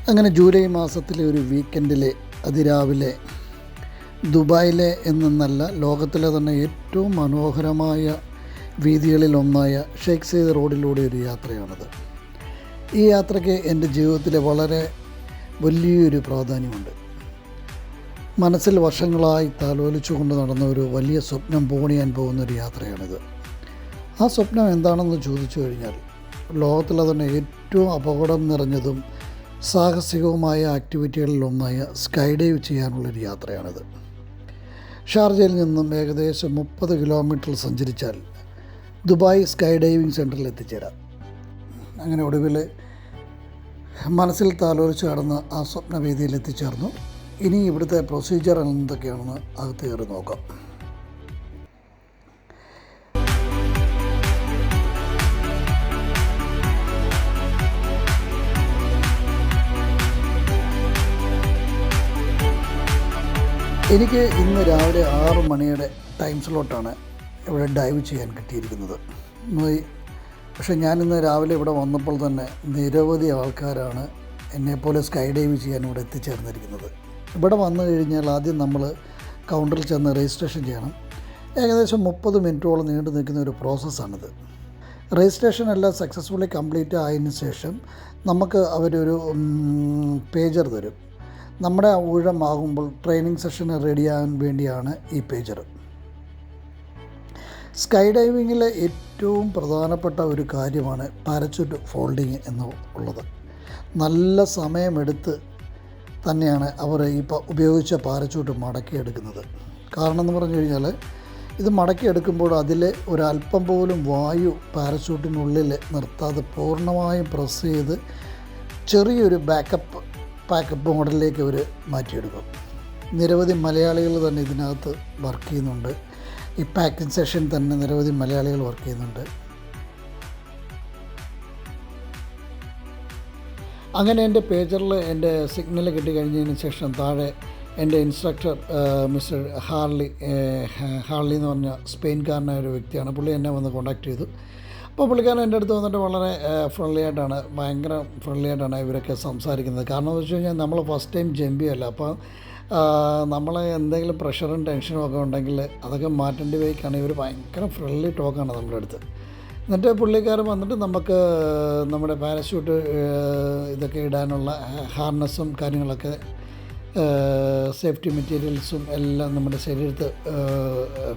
അങ്ങനെ ജൂലൈ മാസത്തിലെ ഒരു വീക്കെൻഡിലെ അതിരാവിലെ ദുബായിലെ എന്നല്ല ലോകത്തിലെ തന്നെ ഏറ്റവും മനോഹരമായ വീഥികളിലൊന്നായ ഷെയ്ഖ് സയ്യിദ് റോഡിലൂടെ ഒരു യാത്രയാണത്. ഈ യാത്രയ്ക്ക് എൻ്റെ ജീവിതത്തിലെ വളരെ വലിയൊരു പ്രാധാന്യമുണ്ട്. മനസ്സിൽ വർഷങ്ങളായി താലോലിച്ചുകൊണ്ട് നടന്ന ഒരു വലിയ സ്വപ്നം പൂണിയാൻ പോകുന്നൊരു യാത്രയാണിത്. ആ സ്വപ്നം എന്താണെന്ന് ചോദിച്ചു കഴിഞ്ഞാൽ ലോകത്തിലെ തന്നെ ഏറ്റവും അപകടം നിറഞ്ഞതും സാഹസികവുമായ ആക്ടിവിറ്റികളിലൊന്നായ സ്കൈ ഡൈവ് ചെയ്യാനുള്ളൊരു യാത്രയാണിത്. ഷാർജയിൽ നിന്നും ഏകദേശം 30 കിലോമീറ്റർ സഞ്ചരിച്ചാൽ ദുബായ് സ്കൈ ഡൈവിംഗ് സെൻറ്ററിൽ എത്തിച്ചേരാം. അങ്ങനെ ഒടുവിൽ മനസ്സിൽ താലോലിച്ച് കടന്ന് ആ സ്വപ്നവേദിയിൽ എത്തിച്ചേർന്നു. ഇനി ഇവിടുത്തെ പ്രൊസീജിയർ എന്തൊക്കെയാണെന്ന് അകത്ത് കയറി നോക്കാം. എനിക്ക് ഇന്ന് രാവിലെ 6 മണിയുടെ ടൈം സ്ലോട്ടാണ് ഇവിടെ ഡൈവ് ചെയ്യാൻ കിട്ടിയിരിക്കുന്നത്. പക്ഷേ ഞാനിന്ന് രാവിലെ ഇവിടെ വന്നപ്പോൾ തന്നെ നിരവധി ആൾക്കാരാണ് എന്നെപ്പോലെ സ്കൈ ഡൈവ് ചെയ്യാൻ ഇവിടെ എത്തിച്ചേർന്നിരിക്കുന്നത്. ഇവിടെ വന്നു കഴിഞ്ഞാൽ ആദ്യം നമ്മൾ കൗണ്ടറിൽ ചെന്ന് രജിസ്ട്രേഷൻ ചെയ്യണം. ഏകദേശം 30 മിനിറ്റോളം നീണ്ടു നിൽക്കുന്ന ഒരു പ്രോസസ്സാണിത്. രജിസ്ട്രേഷൻ എല്ലാം സക്സസ്ഫുള്ളി കംപ്ലീറ്റ് ആയതിനു ശേഷം നമുക്ക് അവരൊരു പേജർ തരും. നമ്മുടെ ഊഴമാകുമ്പോൾ ട്രെയിനിങ് സെഷന് റെഡിയാകാൻ വേണ്ടിയാണ് ഈ പേജർ. സ്കൈ ഡൈവിങ്ങിലെ ഏറ്റവും പ്രധാനപ്പെട്ട ഒരു കാര്യമാണ് പാരച്യൂട്ട് ഫോൾഡിങ് എന്നുള്ളത്. നല്ല സമയമെടുത്ത് തന്നെയാണ് അവർ ഇപ്പോൾ ഉപയോഗിച്ച പാരച്യൂട്ട് മടക്കിയെടുക്കുന്നത്. കാരണം എന്ന് പറഞ്ഞു കഴിഞ്ഞാൽ ഇത് മടക്കിയെടുക്കുമ്പോൾ അതിൽ ഒരല്പം പോലും വായു പാരച്യൂട്ടിനുള്ളിൽ നിർത്താതെ പൂർണ്ണമായും പ്രസ് ചെയ്ത് ചെറിയൊരു പാക്കപ്പ് മോഡലിലേക്ക് അവർ മാറ്റിയെടുക്കും. നിരവധി മലയാളികൾ തന്നെ ഇതിനകത്ത് വർക്ക് ചെയ്യുന്നുണ്ട്. ഈ പാക്കിംഗ് സെഷൻ തന്നെ നിരവധി മലയാളികൾ വർക്ക് ചെയ്യുന്നുണ്ട്. അങ്ങനെ എൻ്റെ പേജറിൽ എൻ്റെ സിഗ്നൽ കിട്ടിക്കഴിഞ്ഞതിന് ശേഷം താഴെ എൻ്റെ ഇൻസ്ട്രക്ടർ മിസ്റ്റർ ഹാർലി എന്ന് പറഞ്ഞ സ്പെയിൻകാരനായ ഒരു വ്യക്തിയാണ്. പുള്ളി എന്നെ വന്ന് കോൺടാക്ട് ചെയ്തു. അപ്പോൾ പുള്ളിക്കാരൻ എൻ്റെ അടുത്ത് വന്നിട്ട് വളരെ ഭയങ്കര ഫ്രണ്ട്ലി ആയിട്ടാണ് ഇവരൊക്കെ സംസാരിക്കുന്നത്. കാരണം എന്ന് വെച്ച് കഴിഞ്ഞാൽ നമ്മൾ ഫസ്റ്റ് ടൈം ജമ്പ് ചെയ്യല്ല. അപ്പോൾ നമ്മളെ എന്തെങ്കിലും പ്രഷറും ടെൻഷനും ഒക്കെ ഉണ്ടെങ്കിൽ അതൊക്കെ മാറ്റേണ്ടി വയ്ക്കാണ്. ഇവർ ഭയങ്കര ഫ്രണ്ട്ലി ടോക്കാണ് നമ്മുടെ അടുത്ത്. എന്നിട്ട് പുള്ളിക്കാരൻ വന്നിട്ട് നമുക്ക് നമ്മുടെ പാരച്യൂട്ട് ഇതൊക്കെ ഇടാനുള്ള ഹാർനസ്സും കാര്യങ്ങളൊക്കെ സേഫ്റ്റി മെറ്റീരിയൽസും എല്ലാം നമ്മുടെ ശരീരത്ത്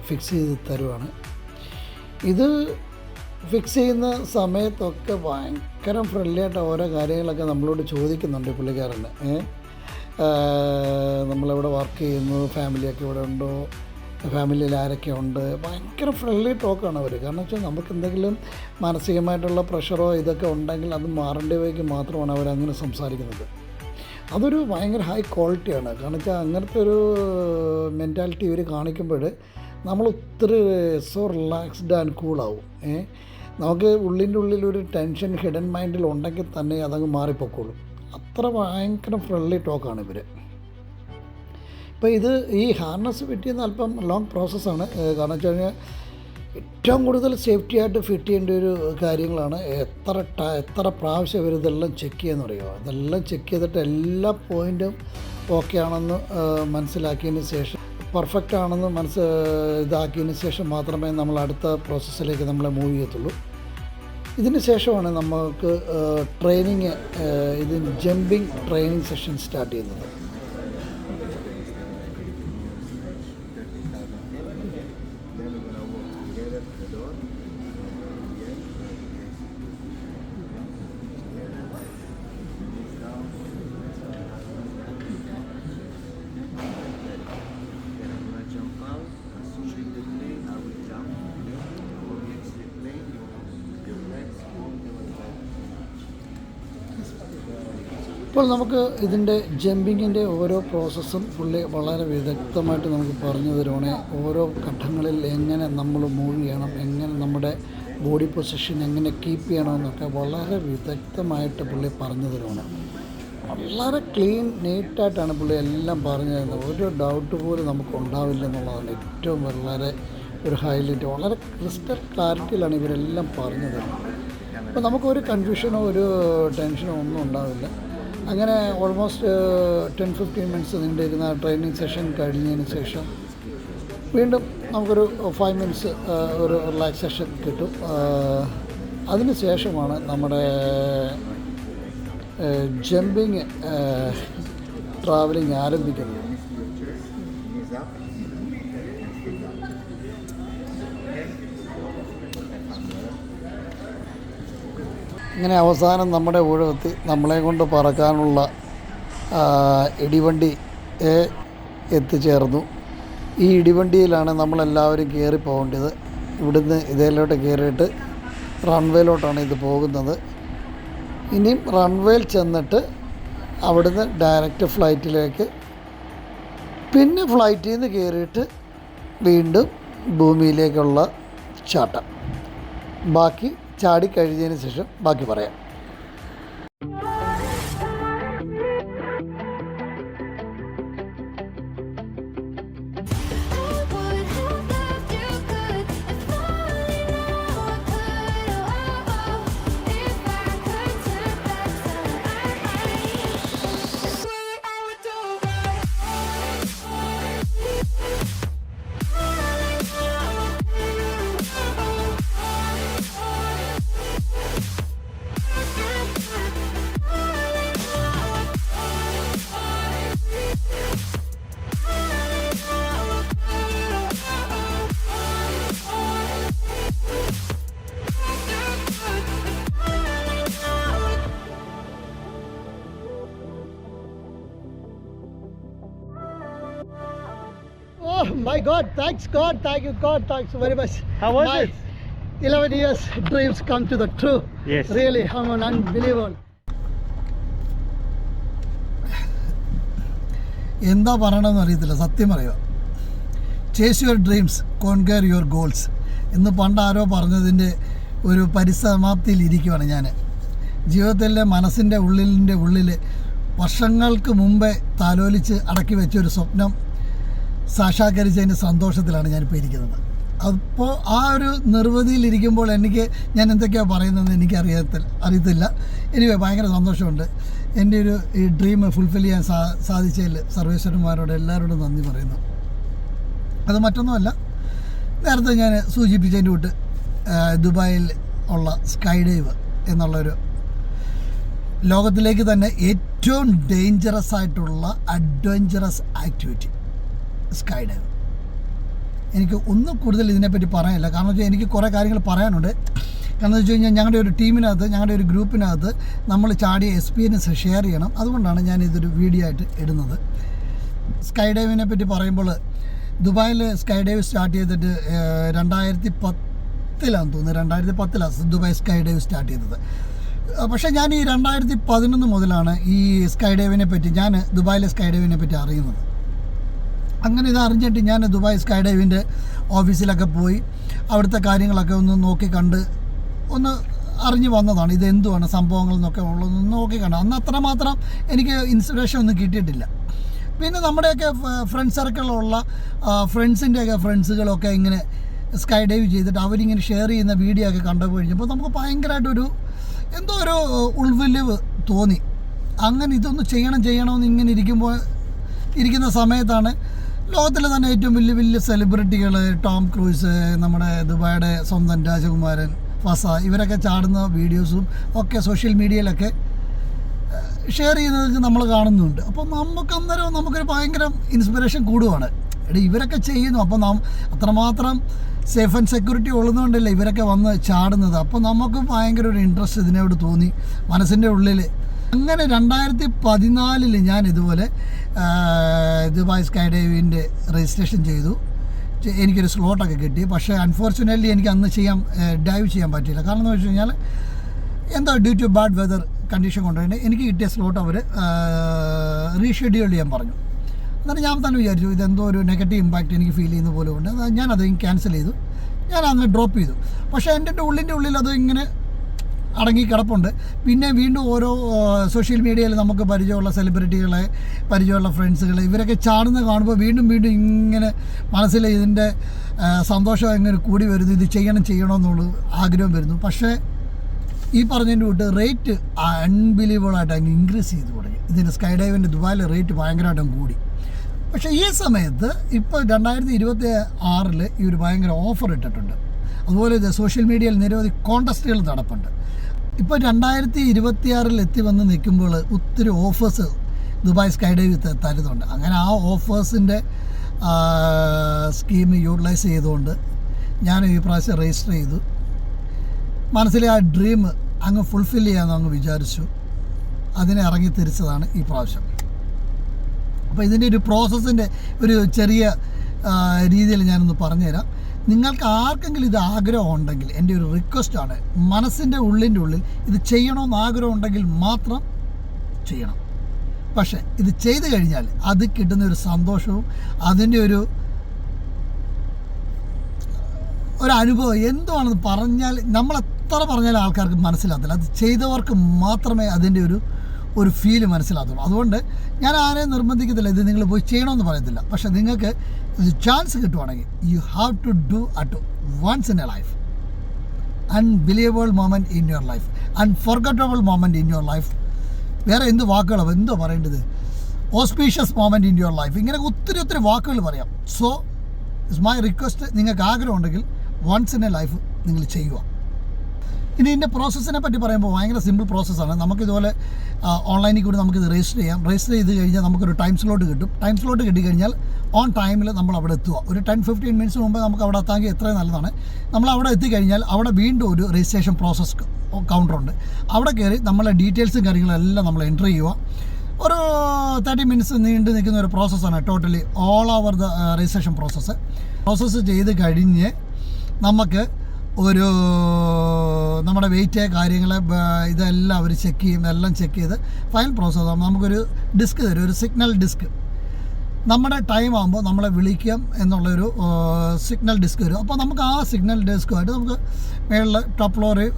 ഫിക്സ് ചെയ്ത് തരുവാണ്. ഇത് ഫിക്സ് ചെയ്യുന്ന സമയത്തൊക്കെ ഭയങ്കര ഫ്രണ്ട്ലി ആയിട്ട് ഓരോ കാര്യങ്ങളൊക്കെ നമ്മളോട് ചോദിക്കുന്നുണ്ട് പുള്ളിക്കാരന്. നമ്മളെവിടെ വർക്ക് ചെയ്യുന്നു, ഫാമിലിയൊക്കെ ഇവിടെ ഉണ്ടോ, ഫാമിലിയിൽ ആരൊക്കെ ഉണ്ട്, ഭയങ്കര ഫ്രണ്ട്ലി ടോക്കാണ് അവർ. കാരണം വെച്ചാൽ നമുക്ക് എന്തെങ്കിലും മാനസികമായിട്ടുള്ള പ്രഷറോ ഇതൊക്കെ ഉണ്ടെങ്കിൽ അത് മാറേണ്ട വഴിക്ക് മാത്രമാണ് അവരങ്ങനെ സംസാരിക്കുന്നത്. അതൊരു ഭയങ്കര ഹൈ ക്വാളിറ്റിയാണ്. കാരണം വെച്ചാൽ അങ്ങനത്തെ ഒരു മെൻറ്റാലിറ്റി ഇവർ കാണിക്കുമ്പോൾ നമ്മൾ ഒത്തിരി റിലാക്സ്ഡ് ആൻഡ് കൂളാവും. നമുക്ക് ഉള്ളിൻ്റെ ഉള്ളിലൊരു ടെൻഷൻ ഹിഡൻ മൈൻഡിൽ ഉണ്ടെങ്കിൽ തന്നെ അതങ്ങ് മാറിപ്പോക്കോളും. അത്ര ഭയങ്കര ഫ്രണ്ട്ലി ടോക്കാണ് ഇവർ. ഇപ്പോൾ ഈ ഹാർനസ് ഫിറ്റ് ചെയ്യുന്ന അല്പം ലോങ് പ്രോസസ്സാണ്. കാരണം വെച്ച് കഴിഞ്ഞാൽ ഏറ്റവും കൂടുതൽ സേഫ്റ്റി ആയിട്ട് ഫിറ്റ് ചെയ്യേണ്ട ഒരു കാര്യങ്ങളാണ്. എത്ര പ്രാവശ്യം ഇവർ ഇതെല്ലാം ചെക്ക് ചെയ്യുമെന്ന് പറയുമോ. ഇതെല്ലാം ചെക്ക് ചെയ്തിട്ട് എല്ലാ പോയിൻറ്റും ഓക്കെ ആണെന്ന് മനസ്സിലാക്കിയതിന് ശേഷം പെർഫെക്റ്റ് ആണെന്ന് ഇതാക്കിയതിന് ശേഷം മാത്രമേ നമ്മൾ അടുത്ത പ്രോസസ്സിലേക്ക് നമ്മളെ മൂവ് ചെയ്യത്തുള്ളൂ. ഇതിന് ശേഷമാണ് നമുക്ക് ജമ്പിങ് ട്രെയിനിങ് സെഷൻ സ്റ്റാർട്ട് ചെയ്യുന്നത്. ഇപ്പോൾ നമുക്ക് ഇതിൻ്റെ ജമ്പിങ്ങിൻ്റെ ഓരോ പ്രോസസ്സും പുള്ളി വളരെ വിദഗ്ധമായിട്ട് നമുക്ക് പറഞ്ഞു തരുവാണ്. ഓരോ ഘട്ടങ്ങളിൽ എങ്ങനെ നമ്മൾ മൂവ് ചെയ്യണം, എങ്ങനെ നമ്മുടെ ബോഡി പൊസിഷൻ എങ്ങനെ കീപ്പ് ചെയ്യണമെന്നൊക്കെ വളരെ വിദഗ്ധമായിട്ട് പുള്ളി പറഞ്ഞു തരുവാണ്. വളരെ നീറ്റായിട്ടാണ് പുള്ളി എല്ലാം പറഞ്ഞു തരുന്നത്. ഒരു ഡൗട്ട് പോലും നമുക്ക് ഉണ്ടാവില്ല എന്നുള്ളതാണ് ഏറ്റവും വളരെ ഒരു ഹൈലൈറ്റ്. വളരെ ക്രിസ്റ്റൽ ക്ലാരിറ്റിയിലാണ് ഇവരെല്ലാം പറഞ്ഞു തരുന്നത്. അപ്പോൾ നമുക്കൊരു കൺഫ്യൂഷനോ ഒരു ടെൻഷനോ ഒന്നും ഉണ്ടാവില്ല. അങ്ങനെ ഓൾമോസ്റ്റ് 10-15 മിനിറ്റ്സ് നീണ്ടിരുന്ന ട്രെയിനിങ് സെഷൻ കഴിഞ്ഞതിന് ശേഷം വീണ്ടും നമുക്കൊരു 5 മിനിറ്റ്സ് ഒരു റിലാക്സേഷൻ കിട്ടും. അതിന് ശേഷമാണ് നമ്മുടെ ജമ്പിങ് ട്രാവലിംഗ് ആരംഭിക്കുന്നത്. ഇങ്ങനെ അവസാനം നമ്മുടെ ഊഴമെത്തി നമ്മളെ കൊണ്ട് പറക്കാനുള്ള ഇടിവണ്ടി എത്തിച്ചേർന്നു. ഈ ഇടിവണ്ടിയിലാണ് നമ്മളെല്ലാവരും കയറി പോകേണ്ടത്. ഇവിടുന്ന് ഇതിലോട്ട് കയറിയിട്ട് റൺവേയിലോട്ടാണ് ഇത് പോകുന്നത്. ഇനിയും റൺവേയിൽ ചെന്നിട്ട് അവിടുന്ന് ഡയറക്റ്റ് ഫ്ലൈറ്റിലേക്ക്, പിന്നെ ഫ്ലൈറ്റിൽ നിന്ന് കയറിയിട്ട് വീണ്ടും ഭൂമിയിലേക്കുള്ള ചാട്ടം. ബാക്കി ചാടിക്കഴിഞ്ഞതിന് ശേഷം ബാക്കി പറയാം. Oh my God, thanks God, thank you God, thanks very much. How was it? 11 years dreams come to the true. Yes. Really, I'm an unbelievable. എന്താ പറയണമെന്ന് അറിയത്തില്ല, സത്യം പറയുക. Chase your dreams, conquer your goals എന്ന് പണ്ട് ആരോ പറഞ്ഞതിൻ്റെ ഒരു പരിസമാപ്തിയിലിരിക്കുകയാണ് ഞാൻ. ജീവിതത്തിലെ മനസ്സിൻ്റെ ഉള്ളിൽ വർഷങ്ങൾക്ക് മുമ്പേ താലോലിച്ച് അടക്കി വെച്ചൊരു സ്വപ്നം സാക്ഷാത്കരിച്ചതിൻ്റെ സന്തോഷത്തിലാണ് ഞാനിപ്പോൾ ഇരിക്കുന്നത്. അപ്പോൾ ആ ഒരു നിർവൃതിയിലിരിക്കുമ്പോൾ ഞാൻ എന്തൊക്കെയാണ് പറയുന്നതെന്ന് എനിക്ക് അറിയത്തില്ല. എനിക്ക് ഭയങ്കര സന്തോഷമുണ്ട്. എൻ്റെ ഈ ഡ്രീം ഫുൾഫിൽ ചെയ്യാൻ സാധിച്ചതിൽ സർവേശ്വരന്മാരോട് എല്ലാവരോടും നന്ദി പറയുന്നു. അത് മറ്റൊന്നുമല്ല, നേരത്തെ ഞാൻ സൂചിപ്പിച്ചതിൻ്റെ കൂട്ട് ദുബായിൽ ഉള്ള സ്കൈ ഡൈവ് എന്നുള്ളൊരു ലോകത്തിലേക്ക് തന്നെ ഏറ്റവും ഡേഞ്ചറസ് ആയിട്ടുള്ള അഡ്വഞ്ചറസ് ആക്ടിവിറ്റി സ്കൈ ഡൈവ്. എനിക്ക് ഒന്നും കൂടുതൽ ഇതിനെപ്പറ്റി പറയാനില്ല. കാരണം വെച്ചാൽ എനിക്ക് കുറേ കാര്യങ്ങൾ പറയാനുണ്ട്. കാരണം വെച്ച് കഴിഞ്ഞാൽ ഞങ്ങളുടെ ഒരു ടീമിനകത്ത്, ഞങ്ങളുടെ ഒരു ഗ്രൂപ്പിനകത്ത് നമ്മൾ ചാടിയ എക്സ്പീരിയൻസ് ഷെയർ ചെയ്യണം. അതുകൊണ്ടാണ് ഞാൻ ഇതൊരു വീഡിയോ ആയിട്ട് ഇടുന്നത്. സ്കൈ ഡൈവിനെ പറ്റി പറയുമ്പോൾ, ദുബായിൽ സ്കൈ ഡൈവ് സ്റ്റാർട്ട് ചെയ്തിട്ട് 2010 തോന്നുന്നു. 2010 ദുബായ് സ്കൈ ഡൈവ് സ്റ്റാർട്ട് ചെയ്തത്. പക്ഷേ ഞാൻ ഈ 2011 മുതലാണ് ഈ സ്കൈ ഡൈവിനെ പറ്റി, ദുബായിലെ സ്കൈ ഡൈവിനെ പറ്റി അറിയുന്നത്. അങ്ങനെ ഇത് അറിഞ്ഞിട്ട് ഞാൻ ദുബായ് സ്കൈ ഡൈവിൻ്റെ ഓഫീസിലൊക്കെ പോയി അവിടുത്തെ കാര്യങ്ങളൊക്കെ ഒന്ന് നോക്കി കണ്ട് ഒന്ന് അറിഞ്ഞു വന്നതാണ്. ഇത് എന്തുവാണ് സംഭവങ്ങൾ എന്നൊക്കെ ഉള്ളതൊന്ന് നോക്കി കണ്ട്. അന്ന് അത്രമാത്രം എനിക്ക് ഇൻസ്പിറേഷൻ ഒന്നും കിട്ടിയിട്ടില്ല. പിന്നെ നമ്മുടെയൊക്കെ ഫ്രണ്ട് സർക്കിളിലുള്ള ഫ്രണ്ട്സിൻ്റെയൊക്കെ ഫ്രണ്ട്സുകളൊക്കെ ഇങ്ങനെ സ്കൈ ഡൈവ് ചെയ്തിട്ട് അവരിങ്ങനെ ഷെയർ ചെയ്യുന്ന വീഡിയോ ഒക്കെ കണ്ടു കഴിഞ്ഞപ്പോൾ നമുക്ക് ഭയങ്കരമായിട്ടൊരു എന്തോ ഒരു ഉൾവിളിവ് തോന്നി. അങ്ങനെ ഇതൊന്ന് ചെയ്യണമെന്ന് ഇങ്ങനെ ഇരിക്കുന്ന സമയത്താണ് ലോകത്തിലെ തന്നെ ഏറ്റവും വലിയ സെലിബ്രിറ്റികൾ, ടോം ക്രൂസ്, നമ്മുടെ ദുബായുടെ സ്വന്തം രാജകുമാരൻ ഫസ, ഇവരൊക്കെ ചാടുന്ന വീഡിയോസും ഒക്കെ സോഷ്യൽ മീഡിയയിലൊക്കെ ഷെയർ ചെയ്യുന്നത് നമ്മൾ കാണുന്നുണ്ട്. അപ്പോൾ നമുക്കൊരു ഭയങ്കര ഇൻസ്പിറേഷൻ കൂടുവാണ്. ഇവരൊക്കെ ചെയ്യുന്നു, അപ്പോൾ അത്രമാത്രം സേഫ് ആൻഡ് സെക്യൂരിറ്റി ഉള്ളതുകൊണ്ടല്ലേ ഇവരൊക്കെ വന്ന് ചാടുന്നത്. അപ്പോൾ നമുക്ക് ഭയങ്കര ഒരു ഇൻട്രസ്റ്റ് ഇതിനോട് തോന്നി മനസ്സിൻ്റെ ഉള്ളിൽ. അങ്ങനെ 2014 ഞാൻ ഇതുപോലെ ദുബായ് സ്കൈ ഡൈവിൻ്റെ രജിസ്ട്രേഷൻ ചെയ്തു. എനിക്കൊരു സ്ലോട്ടൊക്കെ കിട്ടി. പക്ഷേ അൺഫോർച്യുനേറ്റ്ലി എനിക്ക് അന്ന് ഡൈവ് ചെയ്യാൻ പറ്റിയില്ല. കാരണം എന്ന് വെച്ച് കഴിഞ്ഞാൽ എന്തോ due to bad weather condition കൊണ്ടുപോയിട്ട് എനിക്ക് കിട്ടിയ സ്ലോട്ട് അവർ റീഷെഡ്യൂൾ ചെയ്യാൻ പറഞ്ഞു. എന്നിട്ട് ഞാൻ തന്നെ വിചാരിച്ചു ഇതെന്തോ ഒരു നെഗറ്റീവ് ഇമ്പാക്റ്റ് എനിക്ക് ഫീൽ ചെയ്യുന്ന പോലെ ഉണ്ട്. ഞാനത് ക്യാൻസൽ ചെയ്തു, ഞാൻ അങ്ങ് ഡ്രോപ്പ് ചെയ്തു. പക്ഷേ എൻ്റെ ഉള്ളിൽ അത് ഇങ്ങനെ അടങ്ങി കിടപ്പുണ്ട്. പിന്നെ വീണ്ടും ഓരോ സോഷ്യൽ മീഡിയയിൽ നമുക്ക് പരിചയമുള്ള സെലിബ്രിറ്റികളെ, പരിചയമുള്ള ഫ്രണ്ട്സുകളെ, ഇവരൊക്കെ ചാടുന്ന കാണുമ്പോൾ വീണ്ടും ഇങ്ങനെ മനസ്സിൽ ഇതിൻ്റെ സന്തോഷം ഇങ്ങനെ കൂടി വരുന്നു. ഇത് ചെയ്യണമെന്നുള്ള ആഗ്രഹം വരുന്നു. പക്ഷേ ഈ പറഞ്ഞതിൻ്റെ കൂട്ട് റേറ്റ് അൺബിലീവബിളായിട്ട് അങ്ങ് ഇൻക്രീസ് ചെയ്ത് തുടങ്ങി. ഇതിൻ്റെ സ്കൈ ഡൈവിൻ്റെ ദുബായിലെ റേറ്റ് ഭയങ്കരമായിട്ടും കൂടി. പക്ഷേ ഈ സമയത്ത് ഇപ്പോൾ 2026 ഈ ഒരു ഭയങ്കര ഓഫർ ഇട്ടിട്ടുണ്ട്. അതുപോലെ ഇത് സോഷ്യൽ മീഡിയയിൽ നിരവധി കോൺടെസ്റ്റുകൾ നടപ്പുണ്ട്. ഇപ്പോൾ 2026 എത്തി വന്ന് നിൽക്കുമ്പോൾ ഒത്തിരി ഓഫേഴ്സ് ദുബായ് സ്കൈ ഡൈവ് തരുന്നുണ്ട്. അങ്ങനെ ആ ഓഫേഴ്സിൻ്റെ സ്കീം യൂട്ടിലൈസ് ചെയ്തുകൊണ്ട് ഞാൻ ഈ പ്രാവശ്യം രജിസ്റ്റർ ചെയ്തു. മനസ്സിലെ ആ ഡ്രീം അങ്ങ് ഫുൾഫിൽ ചെയ്യാമെന്ന് അങ്ങ് വിചാരിച്ചു. അതിനെ ഇറങ്ങി തിരിച്ചതാണ് ഈ പ്രാവശ്യം. അപ്പോൾ ഇതിൻ്റെ ഒരു പ്രോസസ്സിൻ്റെ ഒരു ചെറിയ രീതിയിൽ ഞാനൊന്ന് പറഞ്ഞുതരാം. നിങ്ങൾക്ക് ആർക്കെങ്കിലും ഇത് ആഗ്രഹം ഉണ്ടെങ്കിൽ എൻ്റെ ഒരു റിക്വസ്റ്റാണ്, മനസ്സിൻ്റെ ഉള്ളിൻ്റെ ഉള്ളിൽ ഇത് ചെയ്യണമെന്ന് ആഗ്രഹം ഉണ്ടെങ്കിൽ മാത്രം ചെയ്യണം. പക്ഷേ ഇത് ചെയ്തു കഴിഞ്ഞാൽ അത് കിട്ടുന്ന ഒരു സന്തോഷവും അതിൻ്റെ ഒരു അനുഭവം എന്തുവാണെന്ന് പറഞ്ഞാൽ നമ്മൾ എത്ര പറഞ്ഞാലും ആൾക്കാർക്ക് മനസ്സിലാകത്തില്ല. അത് ചെയ്തവർക്ക് മാത്രമേ അതിൻ്റെ ഒരു ഫീല് മനസ്സിലാകത്തുള്ളൂ. അതുകൊണ്ട് ഞാൻ ആരെയും നിർബന്ധിക്കത്തില്ല ഇത് നിങ്ങൾ പോയി ചെയ്യണമെന്ന് പറയത്തില്ല. പക്ഷേ നിങ്ങൾക്ക് ചാൻസ് കിട്ടുവാണെങ്കിൽ you have to do at once in a life. Unbelievable moment in your life, unforgettable moment in your life. വേറെ എന്ത് വാക്കുകളോ എന്തോ പറയേണ്ടത്, auspicious moment in your life, ഇങ്ങനെ ഒത്തിരി വാക്കുകൾ പറയാം. സോ ഇറ്റ്സ് മൈ റിക്വസ്റ്റ്, നിങ്ങൾക്ക് ആഗ്രഹമുണ്ടെങ്കിൽ വൺസ് ഇൻ എ ലൈഫ് നിങ്ങൾ ചെയ്യുക. ഇനി ഇതിൻ്റെ പ്രോസസ്സിനെ പറ്റി പറയുമ്പോൾ ഭയങ്കര സിമ്പിൾ പ്രോസസ്സാണ്. നമുക്കിതുപോലെ ഓൺലൈനിൽ കൂടി നമുക്കിത് രജിസ്റ്റർ ചെയ്യാം. രജിസ്റ്റർ ചെയ്ത് കഴിഞ്ഞാൽ നമുക്കൊരു ടൈം സ്ലോട്ട് കിട്ടും. ടൈം സ്ലോട്ട് കിട്ടിക്കഴിഞ്ഞാൽ ഓൺ ടൈമിൽ നമ്മൾ അവിടെ എത്തുക. ഒരു 10-15 മിനിറ്റ്സ് മുമ്പ് നമുക്ക് അവിടെ എത്താമെങ്കിൽ എത്രയും നല്ലതാണ്. നമ്മൾ അവിടെ എത്തിക്കഴിഞ്ഞാൽ അവിടെ വീണ്ടും ഒരു രജിസ്ട്രേഷൻ പ്രോസസ് കൗണ്ടറുണ്ട്. അവിടെ കയറി നമ്മളെ ഡീറ്റെയിൽസും കാര്യങ്ങളെല്ലാം നമ്മൾ എൻ്റർ ചെയ്യുക. ഒരു 30 മിനിറ്റ്സ് നീണ്ടു നിൽക്കുന്ന ഒരു പ്രോസസ്സാണ് totally all over the registration process ചെയ്ത് കഴിഞ്ഞ് നമുക്ക് ഒരു നമ്മുടെ വെയിറ്റ് കാര്യങ്ങൾ ഇതെല്ലാം അവർ ചെക്ക് ചെയ്യും. എല്ലാം ചെക്ക് ചെയ്ത് ഫൈനൽ പ്രോസസ്സ് ആകുമ്പോൾ നമുക്കൊരു ഡിസ്ക് തരും, ഒരു സിഗ്നൽ ഡിസ്ക്. നമ്മുടെ ടൈം ആകുമ്പോൾ നമ്മളെ വിളിക്കാം എന്നുള്ളൊരു സിഗ്നൽ ഡിസ്ക് വരും. അപ്പോൾ നമുക്ക് ആ സിഗ്നൽ ഡിസ്കുമായിട്ട് നമുക്ക് മേളിൽ ടോപ്പ് ഫ്ലോറിൽ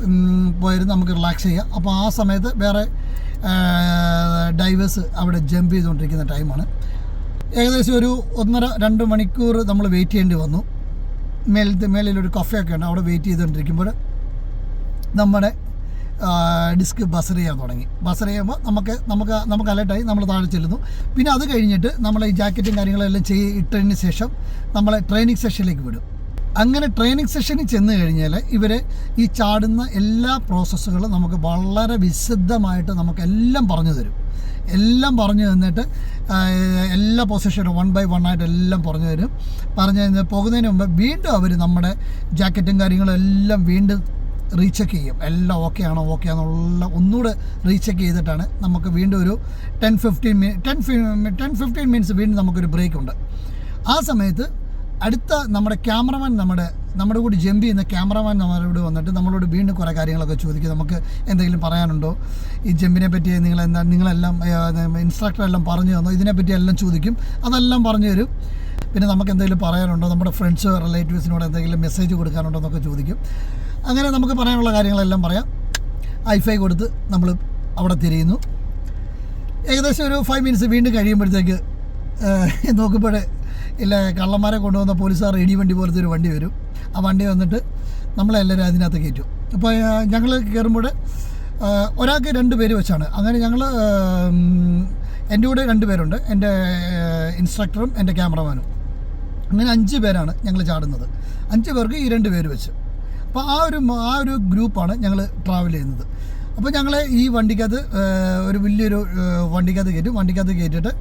പോയിരുന്ന് നമുക്ക് റിലാക്സ് ചെയ്യാം. അപ്പോൾ ആ സമയത്ത് വേറെ ഡൈവേഴ്സ് അവിടെ ജമ്പ് ചെയ്തുകൊണ്ടിരിക്കുന്ന ടൈമാണ്. ഏകദേശം ഒരു 1.5-2 മണിക്കൂർ നമ്മൾ വെയിറ്റ് ചെയ്യേണ്ടി വന്നു. മേലിലൊരു കഫേയൊക്കെ ഉണ്ട്, അവിടെ വെയിറ്റ് ചെയ്തുകൊണ്ടിരിക്കുമ്പോൾ നമ്മുടെ ഡിസ്ക് ബസർ ചെയ്യാൻ തുടങ്ങി. ബസർ ചെയ്യുമ്പോൾ നമുക്ക് അലേർട്ടായി നമ്മൾ താഴെ ചെല്ലുന്നു. പിന്നെ അത് കഴിഞ്ഞിട്ട് നമ്മൾ ഈ ജാക്കറ്റും കാര്യങ്ങളെല്ലാം ഇട്ടതിന് ശേഷം നമ്മളെ ട്രെയിനിങ് സെഷനിലേക്ക് വിടും. അങ്ങനെ ട്രെയിനിങ് സെഷനിൽ ചെന്ന് കഴിഞ്ഞാൽ ഇവർ ഈ ചാടുന്ന എല്ലാ പ്രോസസ്സുകളും നമുക്ക് വളരെ വിശദമായിട്ട് നമുക്കെല്ലാം പറഞ്ഞു തരും. എല്ലാം പറഞ്ഞു തന്നിട്ട് എല്ലാ പൊസിഷനും 1 by 1 ആയിട്ട് എല്ലാം പറഞ്ഞു തരും. പറഞ്ഞു കഴിഞ്ഞ് പോകുന്നതിന് മുമ്പ് വീണ്ടും അവർ നമ്മുടെ ജാക്കറ്റും കാര്യങ്ങളും എല്ലാം വീണ്ടും റീചെക്ക് ചെയ്യും. എല്ലാം ഓക്കെ ആണോ ഒന്നുകൂടെ റീചെക്ക് ചെയ്തിട്ടാണ് നമുക്ക് വീണ്ടും ഒരു 10-15 മിനിറ്റ്സ് വീണ്ടും നമുക്കൊരു ബ്രേക്ക് ഉണ്ട്. ആ സമയത്ത് അടുത്ത നമ്മുടെ ക്യാമറമാൻ നമ്മുടെ കൂടി ജമ്പ് ചെയ്യുന്ന ക്യാമറമാൻ നമ്മളോട് വന്നിട്ട് നമ്മളോട് വീണ്ടും കുറേ കാര്യങ്ങളൊക്കെ ചോദിക്കും. നമുക്ക് എന്തെങ്കിലും പറയാനുണ്ടോ, ഈ ജമ്പിനെ പറ്റി നിങ്ങളെല്ലാം ഇൻസ്ട്രക്ടറെല്ലാം പറഞ്ഞു തന്നോ, ഇതിനെപ്പറ്റി എല്ലാം ചോദിക്കും. അതെല്ലാം പറഞ്ഞു തരും. പിന്നെ നമുക്ക് എന്തെങ്കിലും പറയാനുണ്ടോ, നമ്മുടെ ഫ്രണ്ട്സ് റിലേറ്റീവ്സിനോട് എന്തെങ്കിലും മെസ്സേജ് കൊടുക്കാനുണ്ടോ എന്നൊക്കെ ചോദിക്കും. അങ്ങനെ നമുക്ക് പറയാനുള്ള കാര്യങ്ങളെല്ലാം പറയാം. ഹൈഫൈ കൊടുത്ത് നമ്മൾ അവിടെ തിരിയുന്നു. ഏകദേശം ഒരു 5 മിനിറ്റ്സ് വീണ്ടും കഴിയുമ്പോഴത്തേക്ക് നോക്കുമ്പോൾ ഇല്ല, കള്ളന്മാരെ കൊണ്ടുവന്ന പോലീസുകാർ ഇടിവണ്ടി പോലത്തെ ഒരു വണ്ടി വരും. ആ വണ്ടി വന്നിട്ട് നമ്മളെല്ലാവരും അതിനകത്ത് കയറ്റും. അപ്പോൾ ഞങ്ങൾ കയറുമ്പോൾ ഒരാൾക്ക് 2 പേര് വെച്ചാണ്. അങ്ങനെ ഞങ്ങൾ എൻ്റെ കൂടെ 2 പേരുണ്ട്, എൻ്റെ ഇൻസ്ട്രക്ടറും എൻ്റെ ക്യാമറമാനും. അങ്ങനെ 5 പേരാണ് ഞങ്ങൾ ചാടുന്നത്. 5 പേർക്ക് ഈ 2 പേര് വെച്ച്. അപ്പോൾ ആ ഒരു ഗ്രൂപ്പാണ് ഞങ്ങൾ ട്രാവൽ ചെയ്യുന്നത്. അപ്പോൾ ഞങ്ങൾ ഈ വണ്ടിക്കകത്ത് ഒരു വലിയൊരു വണ്ടിക്കകത്ത് കയറ്റിയിട്ട്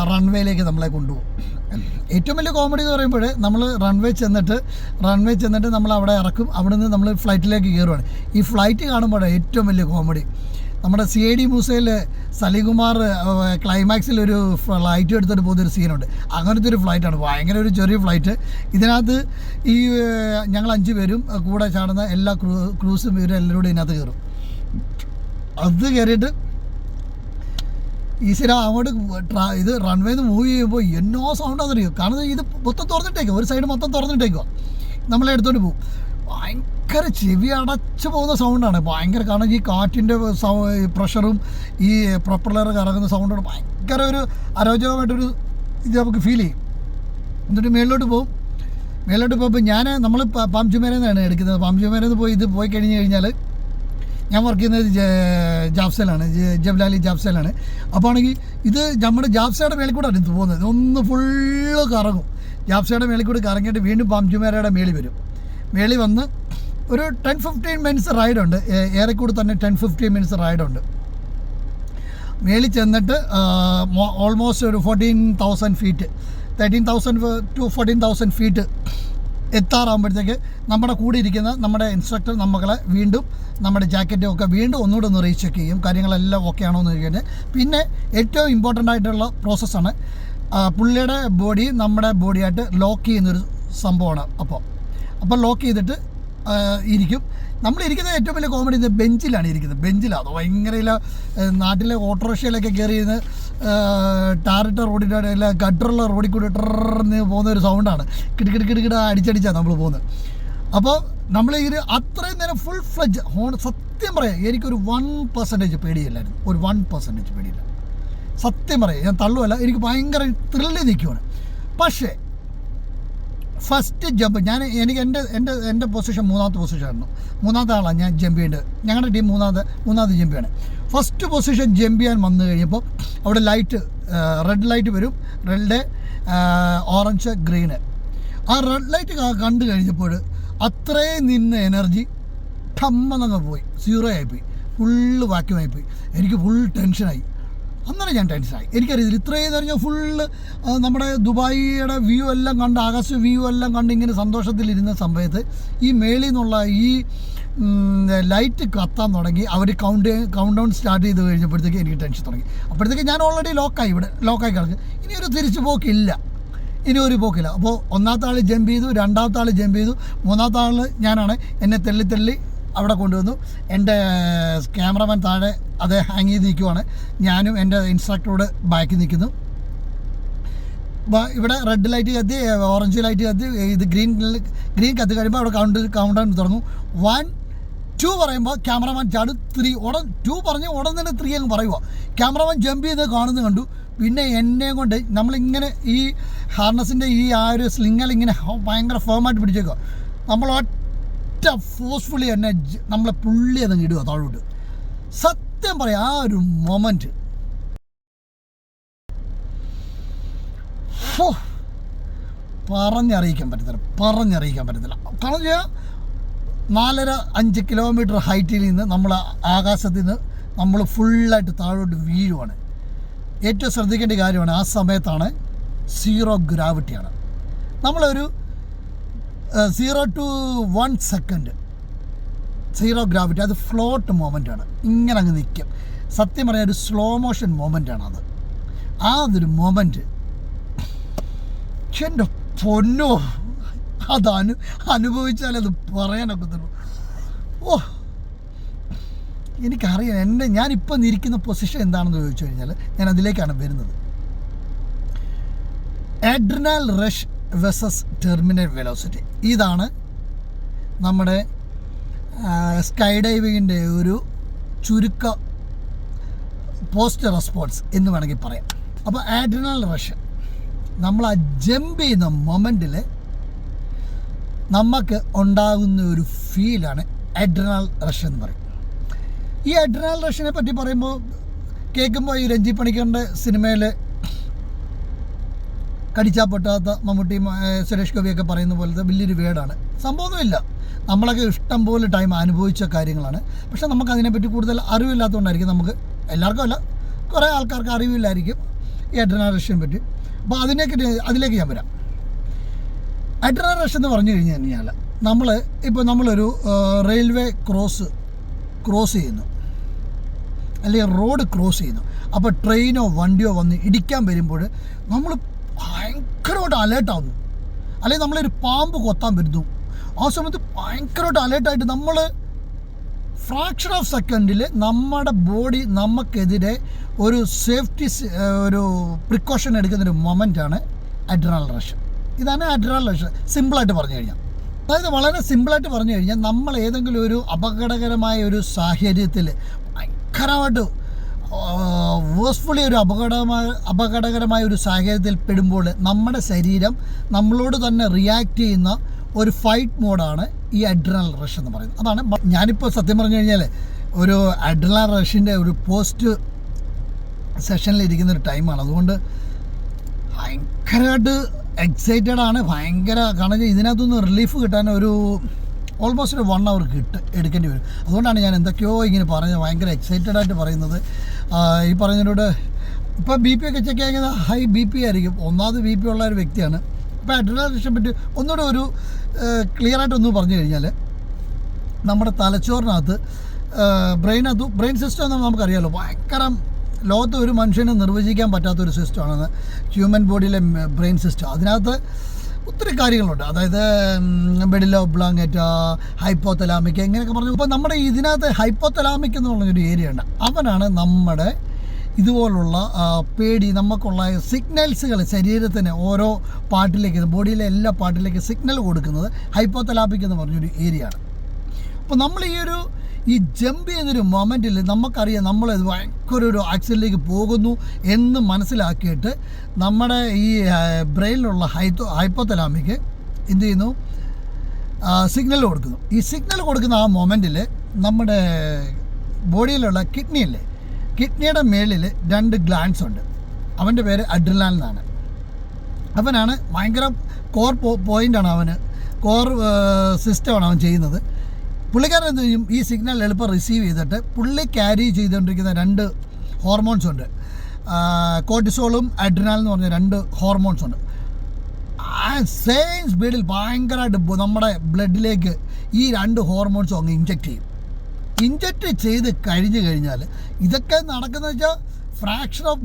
റൺവേയിലേക്ക് നമ്മളെ കൊണ്ടുപോകും. ഏറ്റവും വലിയ കോമഡി എന്ന് പറയുമ്പോൾ നമ്മൾ റൺവേ ചെന്നിട്ട് നമ്മൾ അവിടെ ഇറക്കും. അവിടെ നിന്ന് നമ്മൾ ഫ്ലൈറ്റിലേക്ക് കയറുവാണ്. ഈ ഫ്ലൈറ്റ് കാണുമ്പോൾ ഏറ്റവും വലിയ കോമഡി, നമ്മുടെ CID മൂസയിൽ സലികുമാർ ക്ലൈമാക്സിൽ ഒരു ഫ്ലൈറ്റ് എടുത്തിട്ട് പോകുന്നൊരു സീനുണ്ട്. അങ്ങനത്തെ ഒരു ഫ്ലൈറ്റാണ്, ഭയങ്കര ഒരു ചെറിയ ഫ്ലൈറ്റ്. ഇതിനകത്ത് ഈ ഞങ്ങൾ 5 പേരും കൂടെ ചാടുന്ന എല്ലാ ക്രൂസും എല്ലാവരും കൂടെ ഇതിനകത്ത് കയറും. അത് കയറിയിട്ട് ഈശ്വര അങ്ങോട്ട് ഇത് റൺവേന്ന് മൂവ് ചെയ്യുമ്പോൾ എന്നോ സൗണ്ടാണെന്നറിയോ. കാരണം ഇത് മൊത്തം തുറന്നിട്ടേക്കുക, ഒരു സൈഡ് മൊത്തം തുറന്നിട്ടേക്കുക. നമ്മളെ എടുത്തോണ്ട് പോകും. ഭയങ്കര ചെവി അടച്ചു പോകുന്ന സൗണ്ടാണ്, ഭയങ്കര. കാരണം ഈ കാറ്റിൻ്റെ പ്രഷറും ഈ പ്രൊപ്പല്ലർ കറങ്ങുന്ന സൗണ്ടാണ് ഭയങ്കര ഒരു അരോചകമായിട്ടൊരു ഇത് നമുക്ക് ഫീൽ ചെയ്യും. എന്നിട്ട് മേളിലോട്ട് പോകുമ്പോൾ നമ്മൾ പാം ജുമേരയിൽ നിന്നാണ് എടുക്കുന്നത്. പാം ജുമേരയിൽ നിന്ന് പോയി കഴിഞ്ഞ് കഴിഞ്ഞാൽ ഞാൻ വർക്ക് ചെയ്യുന്നത് ജാബ്സയിലാണ്, ജബ്ലാലി ജാബ്സയിലാണ്. അപ്പോൾ ആണെങ്കിൽ ഇത് നമ്മുടെ ജാബ്സയുടെ മേളിൽ കൂടെ അടുത്ത് പോകുന്നത്, ഒന്ന് ഫുള്ള് കറങ്ങും. ജാബ്സയുടെ മേളിൽ കൂടി കറങ്ങിയിട്ട് വീണ്ടും പാംജുമേരയുടെ മേളിൽ വരും. മേളിൽ വന്ന് ഒരു 10-15 മിനിറ്റ്സ് റൈഡുണ്ട്, ഏറെക്കൂടി തന്നെ 10-15 മിനിറ്റ്സ് റൈഡുണ്ട്. മേളിൽ ചെന്നിട്ട് ഓൾമോസ്റ്റ് ഒരു 14,000 ഫീറ്റ്, 13,000 to 14,000 ഫീറ്റ് എത്താറാകുമ്പോഴത്തേക്ക് നമ്മുടെ കൂടെ ഇരിക്കുന്ന നമ്മുടെ ഇൻസ്ട്രക്ടർ നമ്മളെ വീണ്ടും നമ്മുടെ ജാക്കറ്റും ഒക്കെ വീണ്ടും ഒന്നുകൂടെ ഒന്ന് റീചെക്ക് ചെയ്യും, കാര്യങ്ങളെല്ലാം ഓക്കെ ആണോ എന്ന് ചോദിക്കുന്നത്. പിന്നെ ഏറ്റവും ഇമ്പോർട്ടൻ്റ് ആയിട്ടുള്ള പ്രോസസ്സാണ് പുള്ളിയുടെ ബോഡി നമ്മുടെ ബോഡിയായിട്ട് ലോക്ക് ചെയ്യുന്നൊരു സംഭവമാണ്. അപ്പോൾ ലോക്ക് ചെയ്തിട്ട് ഇരിക്കും. നമ്മളിരിക്കുന്നത് ഏറ്റവും വലിയ കോമഡി ബെഞ്ചിലാണ് ഇരിക്കുന്നത്. ബെഞ്ചിലാണ് അത് ഭയങ്കര നാട്ടിലെ ഓട്ടോറിക്ഷയിലൊക്കെ കയറി ഇരുന്ന് ടാറിട്ട റോഡിൻ്റെ അല്ല ഗട്ടറുള്ള റോഡിൽ കൂടി ടർന്ന് പോകുന്ന ഒരു സൗണ്ടാണ്. കിടുകിട അടിച്ചടിച്ചാണ് നമ്മൾ പോകുന്നത്. അപ്പോൾ നമ്മൾ അത്രയും നേരം ഫുൾ ഫ്ലഡ്ജ് ഹോൺ. സത്യം പറയാം, എനിക്കൊരു 1% പേടിയില്ലായിരുന്നു, ഒരു 1% പേടിയില്ല. സത്യം പറയാം, ഞാൻ തള്ളുമല്ല, എനിക്ക് ഭയങ്കര ത്രില്ലിൽ നിൽക്കുവാണ്. പക്ഷേ ഫസ്റ്റ് ജമ്പ് എനിക്ക് എൻ്റെ പൊസിഷൻ 3ാമത്തെ പൊസിഷനായിരുന്നു. 3ാമത്തെ ആളാണ് ഞാൻ ജമ്പ് ചെയ്യേണ്ടത്. ഞങ്ങളുടെ ടീം 3ാമത് ജമ്പ് ചെയ്യണം. ഫസ്റ്റ് പൊസിഷൻ ജമ്പ് ചെയ്യാൻ വന്നു കഴിഞ്ഞപ്പോൾ അവിടെ ലൈറ്റ്, റെഡ് ലൈറ്റ് വരും, റെഡ്, ഓറഞ്ച്, ഗ്രീന്. ആ റെഡ് ലൈറ്റ് കണ്ടു കഴിഞ്ഞപ്പോൾ അത്രയും നിന്ന എനർജി ഠമ്മെന്നങ്ങ് പോയി, 0 ആയിപ്പോയി, ഫുള്ള് വാക്യൂമായിപ്പോയി. എനിക്ക് ഫുൾ ടെൻഷനായി. അന്നേരം ഞാൻ ടെൻഷനായി. എനിക്കറിയില്ല ഇത്രയും പറഞ്ഞാൽ ഫുള്ള് നമ്മുടെ ദുബായിയുടെ വ്യൂ എല്ലാം കണ്ട്, ആകാശ വ്യൂ എല്ലാം കണ്ട് ഇങ്ങനെ സന്തോഷത്തിലിരുന്ന സമയത്ത് ഈ മേളിൽ നിന്നുള്ള ഈ ലൈറ്റ് കത്താൻ തുടങ്ങി. അവർ കൗണ്ട് ഡൗൺ സ്റ്റാർട്ട് ചെയ്ത് കഴിഞ്ഞപ്പോഴത്തേക്ക് എനിക്ക് ടെൻഷൻ തുടങ്ങി. അപ്പോഴത്തേക്ക് ഞാൻ ഓൾറെഡി ലോക്കായി കിടക്കും. ഇനി ഒരു തിരിച്ചു പോക്കില്ല. അപ്പോൾ 1ാമത്തെ ആൾ ജമ്പ് ചെയ്തു, 2ാമത്തെ ആൾ ജമ്പ് ചെയ്തു, 3ാമത്തെ ആൾ ഞാനാണ്. എന്നെ തെള്ളി അവിടെ കൊണ്ടുവന്നു. എൻ്റെ ക്യാമറമാൻ താഴെ അത് ഹാങ് ചെയ്ത് നിൽക്കുവാണ്. ഞാനും എൻ്റെ ഇൻസ്ട്രക്ടറോട് ബാക്കിൽ നിൽക്കുന്നു. ഇവിടെ റെഡ് ലൈറ്റ് കത്തി, ഓറഞ്ച് ലൈറ്റ് കത്തി, ഇത് ഗ്രീൻ കത്തി കഴിയുമ്പോൾ അവിടെ കൗണ്ട് ഡൗൺ തുടങ്ങും. 1, 2 പറയുമ്പോൾ ക്യാമറമാൻ ചാടും. 3 2 പറഞ്ഞ് ഉടൻ തന്നെ 3 അങ്ങ് പറയുക. ക്യാമറമാൻ ജമ്പ് ചെയ്ത് കാണുന്നത് കണ്ടു. പിന്നെ എന്നെ കൊണ്ട് നമ്മളിങ്ങനെ ഈ ഹാർനസിൻ്റെ ആ ഒരു സ്ലിങ്ങിങ്ങനെ ഭയങ്കര ഫേമായിട്ട് പിടിച്ചേക്കുക. നമ്മൾ ഒറ്റ ഫോഴ്സ്ഫുള്ളി എന്നെ നമ്മളെ പുള്ളി അതങ്ങ് ഇടുക താഴോട്ട്. സത്യം പറയാം, ആ ഒരു മൊമെൻറ്റ് പറഞ്ഞറിയിക്കാൻ പറ്റത്തില്ല. കാരണം വെച്ചാൽ 4.5 കിലോമീറ്റർ ഹൈറ്റിൽ നിന്ന് നമ്മൾ ആകാശത്തിൽ നിന്ന് നമ്മൾ ഫുള്ളായിട്ട് താഴോട്ട് വീഴുവാണ്. ഏറ്റവും ശ്രദ്ധിക്കേണ്ട കാര്യമാണ്, ആ സമയത്താണ് 0 ഗ്രാവിറ്റിയാണ്. നമ്മളൊരു 0 to 1 സെക്കൻഡ് 0 ഗ്രാവിറ്റി, അത് ഫ്ലോട്ട് മൊമെൻ്റാണ്. ഇങ്ങനെ അങ്ങ് നിൽക്കും. സത്യം പറഞ്ഞാൽ ഒരു സ്ലോ മോഷൻ മൊമെൻ്റാണ് അത്. അതൊരു മൊമെൻറ്റ് എൻ്റെ പൊന്നോ, അത് അനുഭവിച്ചാലത് പറയാനൊക്കത്തുള്ളൂ. എനിക്കറിയാം ഞാനിപ്പം ഇരിക്കുന്ന പൊസിഷൻ എന്താണെന്ന് ചോദിച്ചു കഴിഞ്ഞാൽ ഞാൻ അതിലേക്കാണ് വരുന്നത്. Adrenal rush versus terminal velocity. ഇതാണ് നമ്മുടെ സ്കൈ ഡൈവിങ്ങിൻ്റെ ഒരു ചുരുക്ക പോസ്റ്റ് റെസ്പോൺസ് എന്ന് വേണമെങ്കിൽ പറയാം. അപ്പോൾ അഡ്രിനൽ റഷ്, നമ്മൾ ആ ജമ്പ് ചെയ്യുന്ന മൊമെൻറ്റിൽ നമുക്ക് ഉണ്ടാകുന്ന ഒരു ഫീലാണ് അഡ്രിനൽ റഷ് എന്ന് പറയും. ഈ അഡ്രിനൽ റഷിനെ പറ്റി പറയുമ്പോൾ കേൾക്കുമ്പോൾ ഈ രഞ്ജി പണിക്കറിൻ്റെ സിനിമയിൽ കടിച്ചാൽ പൊട്ടാത്ത മമ്മൂട്ടി, സുരേഷ് ഗോപിയൊക്കെ പറയുന്ന പോലത്തെ വലിയൊരു വേർഡാണ്. സംഭവമൊന്നുമില്ല, നമ്മളൊക്കെ ഇഷ്ടം പോലെ ടൈം അനുഭവിച്ച കാര്യങ്ങളാണ്. പക്ഷെ നമുക്ക് അതിനെപ്പറ്റി കൂടുതൽ അറിവില്ലാത്തതുകൊണ്ടായിരിക്കും, നമുക്ക് എല്ലാവർക്കും അല്ല, കുറേ ആൾക്കാർക്ക് അറിവില്ലായിരിക്കും ഈ അഡ്രിനൽ റഷിനെ പറ്റി. അപ്പോൾ അതിലേക്ക് ഞാൻ വരാം. അഡ്രിനൽ റഷ് എന്ന് പറഞ്ഞു കഴിഞ്ഞാൽ നമ്മളൊരു റെയിൽവേ ക്രോസ് ചെയ്യുന്നു, അല്ലെങ്കിൽ റോഡ് ക്രോസ് ചെയ്യുന്നു. അപ്പോൾ ട്രെയിനോ വണ്ടിയോ വന്ന് ഇടിക്കാൻ വരുമ്പോൾ നമ്മൾ ഭയങ്കരമായിട്ട് അലേർട്ടാവുന്നു. അല്ലെങ്കിൽ നമ്മളൊരു പാമ്പ് കൊത്താൻ വരുന്നു, ആ സമയത്ത് ഭയങ്കരമായിട്ട് അലേർട്ടായിട്ട് നമ്മൾ ഫ്രാക്ഷൻ ഓഫ് സെക്കൻഡിൽ നമ്മുടെ ബോഡി നമുക്കെതിരെ ഒരു സേഫ്റ്റി ഒരു പ്രിക്കോഷൻ എടുക്കുന്നൊരു മൊമെൻ്റാണ് അഡ്രിനൽ റഷ്. ഇതാണ് അഡ്രിനൽ റഷ്, സിമ്പിളായിട്ട് പറഞ്ഞു കഴിഞ്ഞാൽ. അതായത് വളരെ സിമ്പിളായിട്ട് പറഞ്ഞു കഴിഞ്ഞാൽ നമ്മൾ ഏതെങ്കിലും ഒരു അപകടകരമായ ഒരു സാഹചര്യത്തിൽ ഭയങ്കരമായിട്ട് വേഴ്സ്ഫുള്ളി ഒരു അപകടകരമായ ഒരു സാഹചര്യത്തിൽ പെടുമ്പോൾ നമ്മുടെ ശരീരം നമ്മളോട് തന്നെ റിയാക്ട് ചെയ്യുന്ന ഒരു ഫൈറ്റ് മോഡാണ് ഈ അഡ്രിനൽ റഷ് എന്ന് പറയുന്നത്. അതാണ് ഞാനിപ്പോൾ സത്യം പറഞ്ഞു കഴിഞ്ഞാൽ ഒരു അഡ്രിനൽ റഷിൻ്റെ ഒരു പോസ്റ്റ് സെഷനിൽ ഇരിക്കുന്ന ഒരു ടൈമാണ്. അതുകൊണ്ട് ഭയങ്കരമായിട്ട് എക്സൈറ്റഡ് ആണ്. കാരണം ഇതിനകത്തുനിന്ന് റിലീഫ് കിട്ടാൻ ഒരു ഓൾമോസ്റ്റ് ഒരു 1 hour എടുക്കേണ്ടി വരും. അതുകൊണ്ടാണ് ഞാൻ എന്തൊക്കെയോ ഇങ്ങനെ പറഞ്ഞത്, ഭയങ്കര എക്സൈറ്റഡ് ആയിട്ട് പറയുന്നത്. ഈ പറഞ്ഞതിനോട് ഇപ്പോൾ ബി പി ഒക്കെ ചെക്ക് ചെയ്യുന്നത് ഹൈ ബി പി ആയിരിക്കും. ഒന്നാമത് ബി പി ഉള്ള ഒരു വ്യക്തിയാണ്. ഇപ്പോൾ അഡ്രിനൽ റഷിനെ പറ്റി ഒന്നുകൂടെ ഒരു ക്ലിയറായിട്ടൊന്ന് പറഞ്ഞു കഴിഞ്ഞാൽ, നമ്മുടെ തലച്ചോറിനകത്ത് ബ്രെയിൻ സിസ്റ്റം എന്ന് നമുക്കറിയാമല്ലോ, ഭയങ്കര ലോകത്ത് ഒരു മനുഷ്യന് നിർവചിക്കാൻ പറ്റാത്തൊരു സിസ്റ്റമാണെന്ന് ഹ്യൂമൻ ബോഡിയിലെ ബ്രെയിൻ സിസ്റ്റം. അതിനകത്ത് ഒത്തിരി കാര്യങ്ങളുണ്ട്. അതായത് മെഡില ഒബ്ലാങ്കേറ്റ, ഹൈപ്പോതലാമിക്, ഇങ്ങനെയൊക്കെ പറഞ്ഞു. ഇപ്പോൾ നമ്മുടെ ഇതിനകത്ത് ഹൈപ്പോതലാമിക് എന്ന് പറഞ്ഞൊരു ഏരിയ ഉണ്ട്. അവനാണ് നമ്മുടെ ഇതുപോലുള്ള പേടി, നമുക്കുള്ള സിഗ്നൽസുകൾ ശരീരത്തിന് ഓരോ പാർട്ടിലേക്ക്, ബോഡിയിലെ എല്ലാ പാർട്ടിലേക്ക് സിഗ്നൽ കൊടുക്കുന്നത് ഹൈപ്പോതലാമിക് എന്ന് പറഞ്ഞൊരു ഏരിയ ആണ്. അപ്പോൾ നമ്മൾ ഈ ജമ്പ് ചെയ്യുന്നൊരു മൊമെൻറ്റിൽ നമുക്കറിയാം നമ്മളിത് ഭയങ്കര ഒരു ആക്സിഡൻറ്റിലേക്ക് പോകുന്നു എന്ന് മനസ്സിലാക്കിയിട്ട് നമ്മുടെ ഈ ബ്രെയിനിലുള്ള ഹൈപ്പോതലാമിക് എന്ത് ചെയ്യുന്നു, സിഗ്നൽ കൊടുക്കുന്നു. ഈ സിഗ്നൽ കൊടുക്കുന്ന ആ മൊമെൻറ്റിൽ നമ്മുടെ ബോഡിയിലുള്ള കിഡ്നിയുടെ മേളിൽ 2 ഗ്ലാൻസ് ഉണ്ട്. അവൻ്റെ പേര് അഡ്രിനൽ എന്നാണ്. അവനാണ് ഭയങ്കര കോർ പോയിൻ്റാണ്, കോർ സിസ്റ്റമാണ് അവൻ ചെയ്യുന്നത്. പുള്ളിക്കാരൻ എന്ത് ചെയ്യും, ഈ സിഗ്നൽ എളുപ്പം റിസീവ് ചെയ്തിട്ട് പുള്ളി ക്യാരി ചെയ്തുകൊണ്ടിരിക്കുന്ന 2 ഹോർമോൺസ് ഉണ്ട്. കോർട്ടിസോളും അഡ്രിനൽ എന്ന് പറഞ്ഞ 2 ഹോർമോൺസ് ഉണ്ട്. ആ സെയിം സ്പീഡിൽ ഭയങ്കരമായിട്ട് നമ്മുടെ ബ്ലഡിലേക്ക് ഈ 2 ഹോർമോൺസും അങ്ങ് ഇഞ്ചക്റ്റ് ചെയ്ത് കഴിഞ്ഞാൽ ഇതൊക്കെ നടക്കുന്നത് വെച്ചാൽ ഫ്രാക്ഷൻ ഓഫ്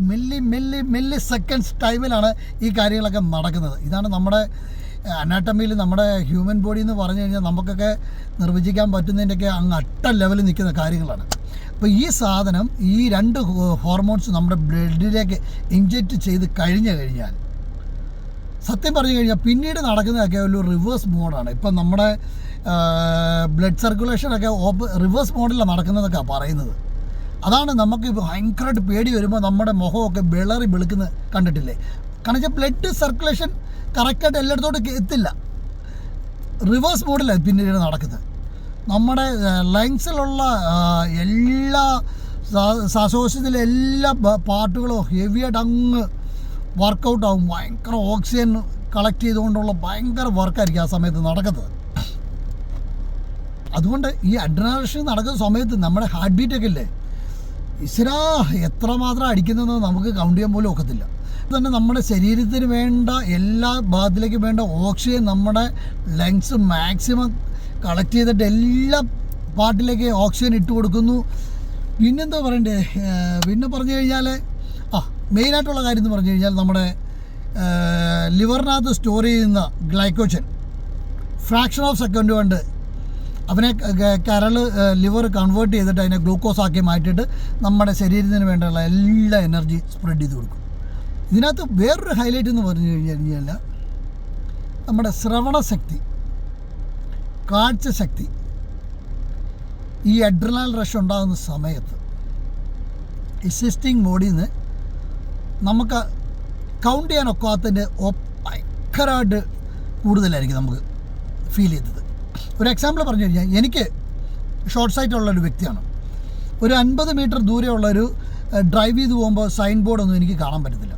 മില്ലി സെക്കൻഡ്സ് ടൈമിലാണ് ഈ കാര്യങ്ങളൊക്കെ നടക്കുന്നത്. ഇതാണ് നമ്മുടെ അനാട്ടമിയിൽ നമ്മുടെ ഹ്യൂമൻ ബോഡി എന്ന് പറഞ്ഞു കഴിഞ്ഞാൽ നമുക്കൊക്കെ നിർവചിക്കാൻ പറ്റുന്നതിൻ്റെയൊക്കെ അങ്ങ് അട്ട ലെവലിൽ നിൽക്കുന്ന കാര്യങ്ങളാണ്. അപ്പോൾ ഈ സാധനം, ഈ 2 ഹോർമോൺസ് നമ്മുടെ ബ്ലഡിലേക്ക് ഇഞ്ചക്റ്റ് ചെയ്ത് കഴിഞ്ഞാൽ സത്യം പറഞ്ഞു കഴിഞ്ഞാൽ പിന്നീട് നടക്കുന്നതൊക്കെ ഒരു റിവേഴ്സ് മോഡാണ്. ഇപ്പം നമ്മുടെ ബ്ലഡ് സർക്കുലേഷനൊക്കെ റിവേഴ്സ് മോഡിലാണ് നടക്കുന്നതൊക്കെയാണ് പറയുന്നത്. അതാണ് നമുക്ക് ഭയങ്കരമായിട്ട് പേടി വരുമ്പോൾ നമ്മുടെ മുഖമൊക്കെ വെളുക്കുന്ന കണ്ടിട്ടില്ലേ? കാരണം വെച്ചാൽ ബ്ലഡ് സർക്കുലേഷൻ കറക്റ്റായിട്ട് എല്ലായിടത്തോട്ടും എത്തില്ല. റിവേഴ്സ് മോഡിലാണ് പിന്നീട് നടക്കുന്നത്. നമ്മുടെ ലങ്സിലുള്ള എല്ലാ ശ്വാസകോശത്തിലെ എല്ലാ പാർട്ടുകളും ഹെവിയായിട്ട് അങ്ങ് വർക്കൗട്ടാവും. ഭയങ്കര ഓക്സിജൻ കളക്ട് ചെയ്തുകൊണ്ടുള്ള ഭയങ്കര വർക്കായിരിക്കും ആ സമയത്ത് നടക്കുന്നത്. അതുകൊണ്ട് ഈ അഡ്രിനൽ റഷ് നടക്കുന്ന സമയത്ത് നമ്മുടെ ഹാർട്ട് ബീറ്റൊക്കെ ഇല്ലേ, എത്രമാത്രം അടിക്കുന്നതെന്ന് നമുക്ക് കൗണ്ട് ചെയ്യാൻ പോലും ഒക്കത്തില്ല. തന്നെ നമ്മുടെ ശരീരത്തിന് വേണ്ട എല്ലാ ഭാഗത്തിലേക്കും വേണ്ട ഓക്സിജൻ നമ്മുടെ ലങ്സ് മാക്സിമം കളക്ട് ചെയ്തിട്ട് എല്ലാ പാർട്ടിലേക്ക് ഓക്സിജൻ ഇട്ട് കൊടുക്കുന്നു. പിന്നെന്താ പറയണ്ടേ, പിന്നെ പറഞ്ഞു കഴിഞ്ഞാൽ മെയിനായിട്ടുള്ള കാര്യം എന്ന് പറഞ്ഞു കഴിഞ്ഞാൽ നമ്മുടെ ലിവറിനകത്ത് സ്റ്റോർ ചെയ്യുന്ന ഗ്ലൈക്കോജൻ ഫ്രാക്ഷൻ ഓഫ് സെക്കൻഡ് കൊണ്ട് അവനെ ലിവർ കൺവേർട്ട് ചെയ്തിട്ട് അതിനെ ഗ്ലൂക്കോസ് ആക്കി മാറ്റിയിട്ട് നമ്മുടെ ശരീരത്തിന് വേണ്ടിയുള്ള എല്ലാ എനർജി സ്പ്രെഡ് ചെയ്ത് കൊടുക്കും. ഇതിനകത്ത് വേറൊരു ഹൈലൈറ്റ് എന്ന് പറഞ്ഞു കഴിഞ്ഞാൽ നമ്മുടെ ശ്രവണശക്തി, കാഴ്ചശക്തി ഈ അഡ്രിനൽ റഷ് ഉണ്ടാകുന്ന സമയത്ത് എക്സിസ്റ്റിംഗ് മോഡിൽ നിന്ന് നമുക്ക് കൗണ്ട് ചെയ്യാനൊക്കാത്തതിൻ്റെ ഭയങ്കരമായിട്ട് കൂടുതലായിരിക്കും നമുക്ക് ഫീൽ ചെയ്തത്. ഒരു എക്സാമ്പിൾ പറഞ്ഞു കഴിഞ്ഞാൽ, എനിക്ക് ഷോർട്ട് സൈറ്റ് ഉള്ളൊരു വ്യക്തിയാണ്. ഒരു 50 മീറ്റർ ദൂരെയുള്ളൊരു ഡ്രൈവ് ചെയ്ത് പോകുമ്പോൾ സൈൻ ബോർഡൊന്നും എനിക്ക് കാണാൻ പറ്റത്തില്ല.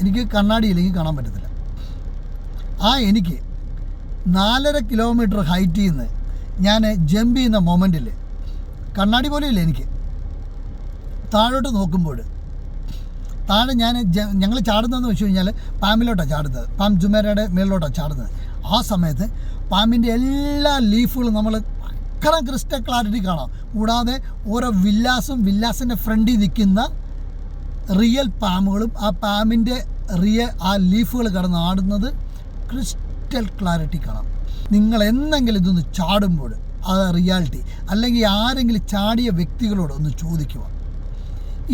എനിക്ക് കണ്ണാടിയില്ലെങ്കിൽ കാണാൻ പറ്റത്തില്ല. എനിക്ക് 4.5 കിലോമീറ്റർ ഹൈറ്റിൽ നിന്ന് ഞാൻ ജമ്പ് ചെയ്യുന്ന മൊമെൻറ്റിൽ കണ്ണാടി പോലും ഇല്ല എനിക്ക്. താഴോട്ട് നോക്കുമ്പോൾ താഴെ ഞങ്ങൾ ചാടുന്നതെന്ന് വെച്ച് കഴിഞ്ഞാൽ പാമ്പിലോട്ടാണ് ചാടുന്നത്, പാം ജുമേരയുടെ മേളിലോട്ടാണ് ചാടുന്നത്. ആ സമയത്ത് പാമ്പിൻ്റെ എല്ലാ ലീഫുകളും നമ്മൾ ഭയങ്കര ക്രിസ്റ്റൽ ക്ലാരിറ്റി കാണാം. കൂടാതെ ഓരോ വില്ലാസിൻ്റെ ഫ്രണ്ടിൽ നിൽക്കുന്ന റിയൽ പാമ്പുകളും ആ പാമ്പിൻ്റെ ആ ലീഫുകൾ കിടന്ന് ആടുന്നത് ക്രിസ്റ്റൽ ക്ലാരിറ്റി കാണാം. നിങ്ങൾ എന്തെങ്കിലും ഇതൊന്ന് ചാടുമ്പോൾ അത് റിയാലിറ്റി, അല്ലെങ്കിൽ ആരെങ്കിലും ചാടിയ വ്യക്തികളോട് ഒന്ന് ചോദിക്കുക,